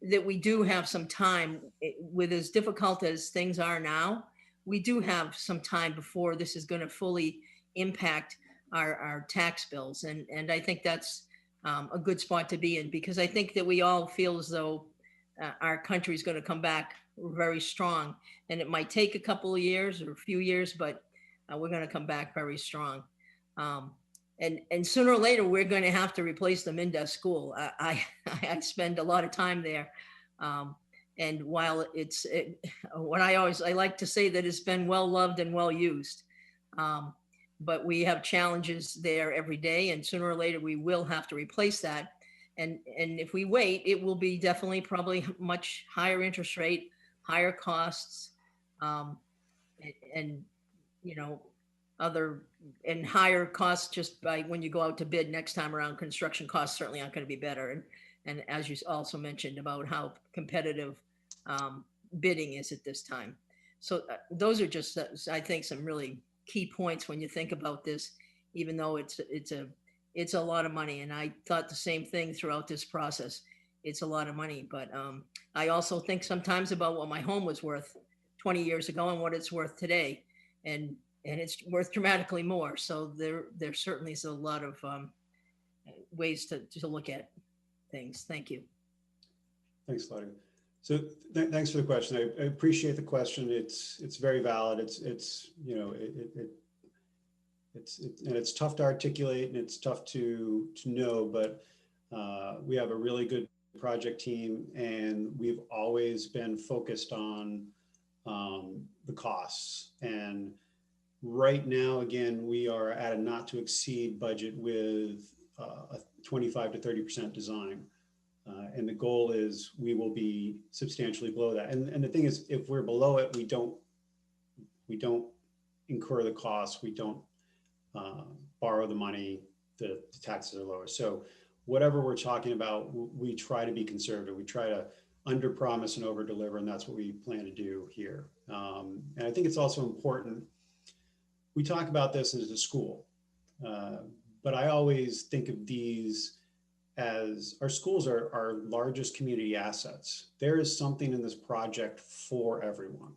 that we do have some time, with as difficult as things are now, we do have some time before this is going to fully impact our tax bills. And I think that's a good spot to be in, because I think that we all feel as though our country is going to come back very strong, and it might take a couple of years or a few years, but we're going to come back very strong. And sooner or later, we're going to have to replace the Mindess School. I spend a lot of time there. And while I like to say that it's been well loved and well used, but we have challenges there every day, and sooner or later we will have to replace that. And if we wait, it will be definitely probably much higher interest rate, higher costs, and you know, and higher costs just by when you go out to bid next time around. Construction costs certainly aren't going to be better. And as you also mentioned about how competitive bidding is at this time. So those are just, I think, some really key points when you think about this, even though it's a lot of money. And I thought the same thing throughout this process. It's a lot of money, but I also think sometimes about what my home was worth 20 years ago and what it's worth today. And it's worth dramatically more. So there certainly is a lot of ways to look at things. Thank you. Thanks, Claudia. So thanks for the question. I appreciate the question. It's very valid. It's you know and it's tough to articulate and it's tough to know, but we have a really good project team and we've always been focused on the costs. And right now, again, we are at a not to exceed budget with a 25 to 30% design. And the goal is we will be substantially below that. And the thing is, if we're below it, we don't incur the costs. We don't borrow the money. The taxes are lower. So whatever we're talking about, we try to be conservative. We try to under promise and over deliver. And that's what we plan to do here. And I think it's also important. We talk about this as a school, but I always think of these as our schools are our largest community assets. There is something in this project for everyone,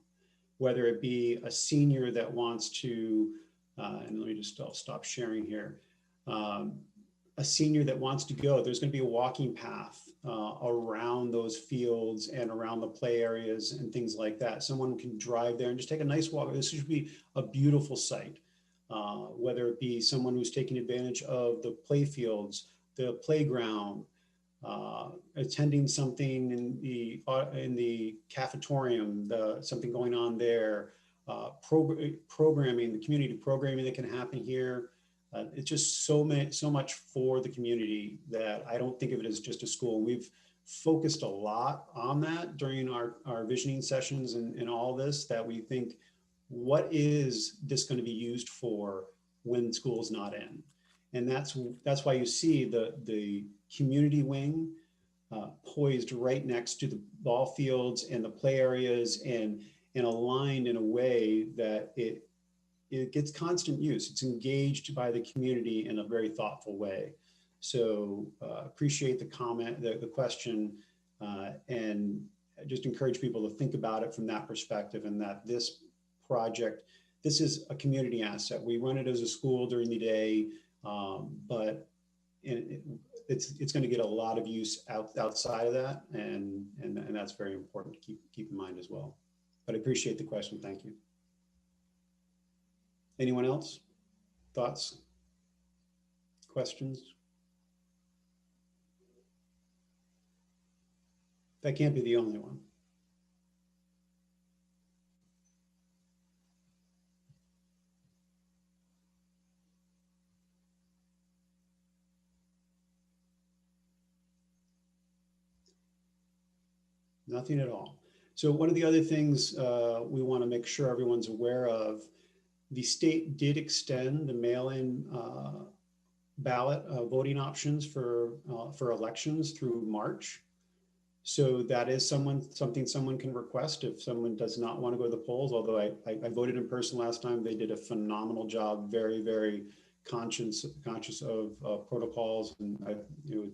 whether it be a senior that wants to, and let me just, I'll stop sharing here. A senior that wants to go, there's going to be a walking path around those fields and around the play areas and things like that. Someone can drive there and just take a nice walk. This should be a beautiful site, whether it be someone who's taking advantage of the play fields, the playground, attending something in the cafetorium, something going on there, programming, the community programming that can happen here. It's just so much for the community that I don't think of it as just a school. We've focused a lot on that during our visioning sessions and all this, that we think, what is this going to be used for when school's not in? And that's why you see the community wing poised right next to the ball fields and the play areas and aligned in a way that it gets constant use. It's engaged by the community in a very thoughtful way. So appreciate the comment, the question, and just encourage people to think about it from that perspective, and that this project, this is a community asset. We run it as a school during the day, but it's going to get a lot of use outside of that, and that's very important to keep in mind as well. But I appreciate the question. Thank you. Anyone else? Thoughts? Questions? That can't be the only one. Nothing at all. So one of the other things we want to make sure everyone's aware of, the state did extend the mail-in ballot voting options for elections through March. So that is something someone can request if someone does not want to go to the polls. Although I voted in person last time, they did a phenomenal job, very, very conscious of protocols, and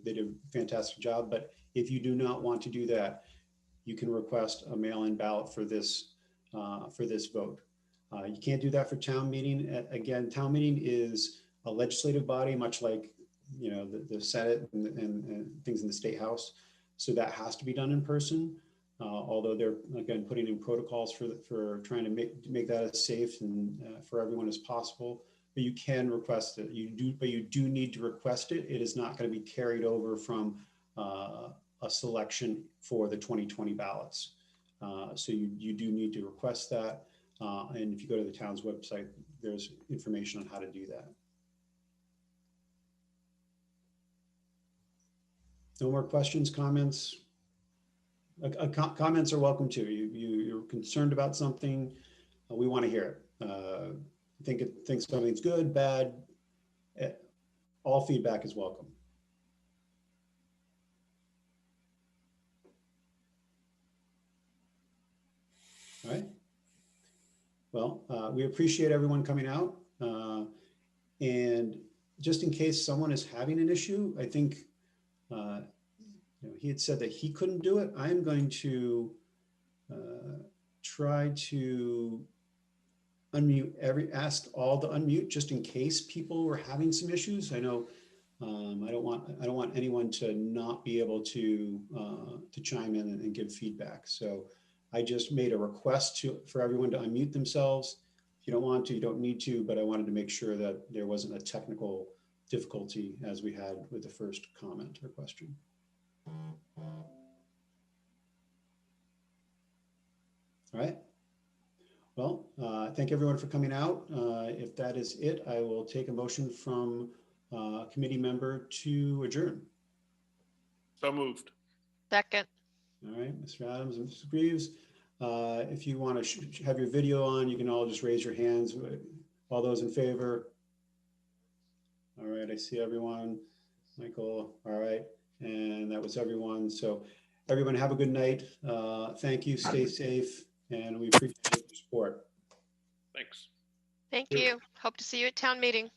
they did a fantastic job. But if you do not want to do that, you can request a mail-in ballot for this vote. You can't do that for town meeting. Again, town meeting is a legislative body, much like the Senate and things in the State House. So that has to be done in person. Although they're again putting in protocols for trying to make that as safe and for everyone as possible. But you can request it. But you do need to request it. It is not going to be carried over from a selection for the 2020 ballots. So you do need to request that. And if you go to the town's website, there's information on how to do that. No more questions, comments? Comments are welcome too. You're concerned about something, we want to hear it. Think something's good, bad, all feedback is welcome. All right. Well, we appreciate everyone coming out. And just in case someone is having an issue, I think he had said that he couldn't do it. I'm going to try to ask all to unmute just in case people were having some issues. I know I don't want anyone to not be able to chime in and give feedback. So I just made a request for everyone to unmute themselves. If you don't want to, you don't need to, but I wanted to make sure that there wasn't a technical difficulty as we had with the first comment or question. All right. Well, thank everyone for coming out. If that is it, I will take a motion from a committee member to adjourn. So moved. Second. All right, Mr. Adams and Mrs. Greaves. If you want to have your video on, you can all just raise your hands. All those in favor? All right, I see everyone. Michael, all right. And that was everyone. So everyone have a good night. Thank you, stay safe, and we appreciate your support. Thanks. Thank you. Hope to see you at town meeting.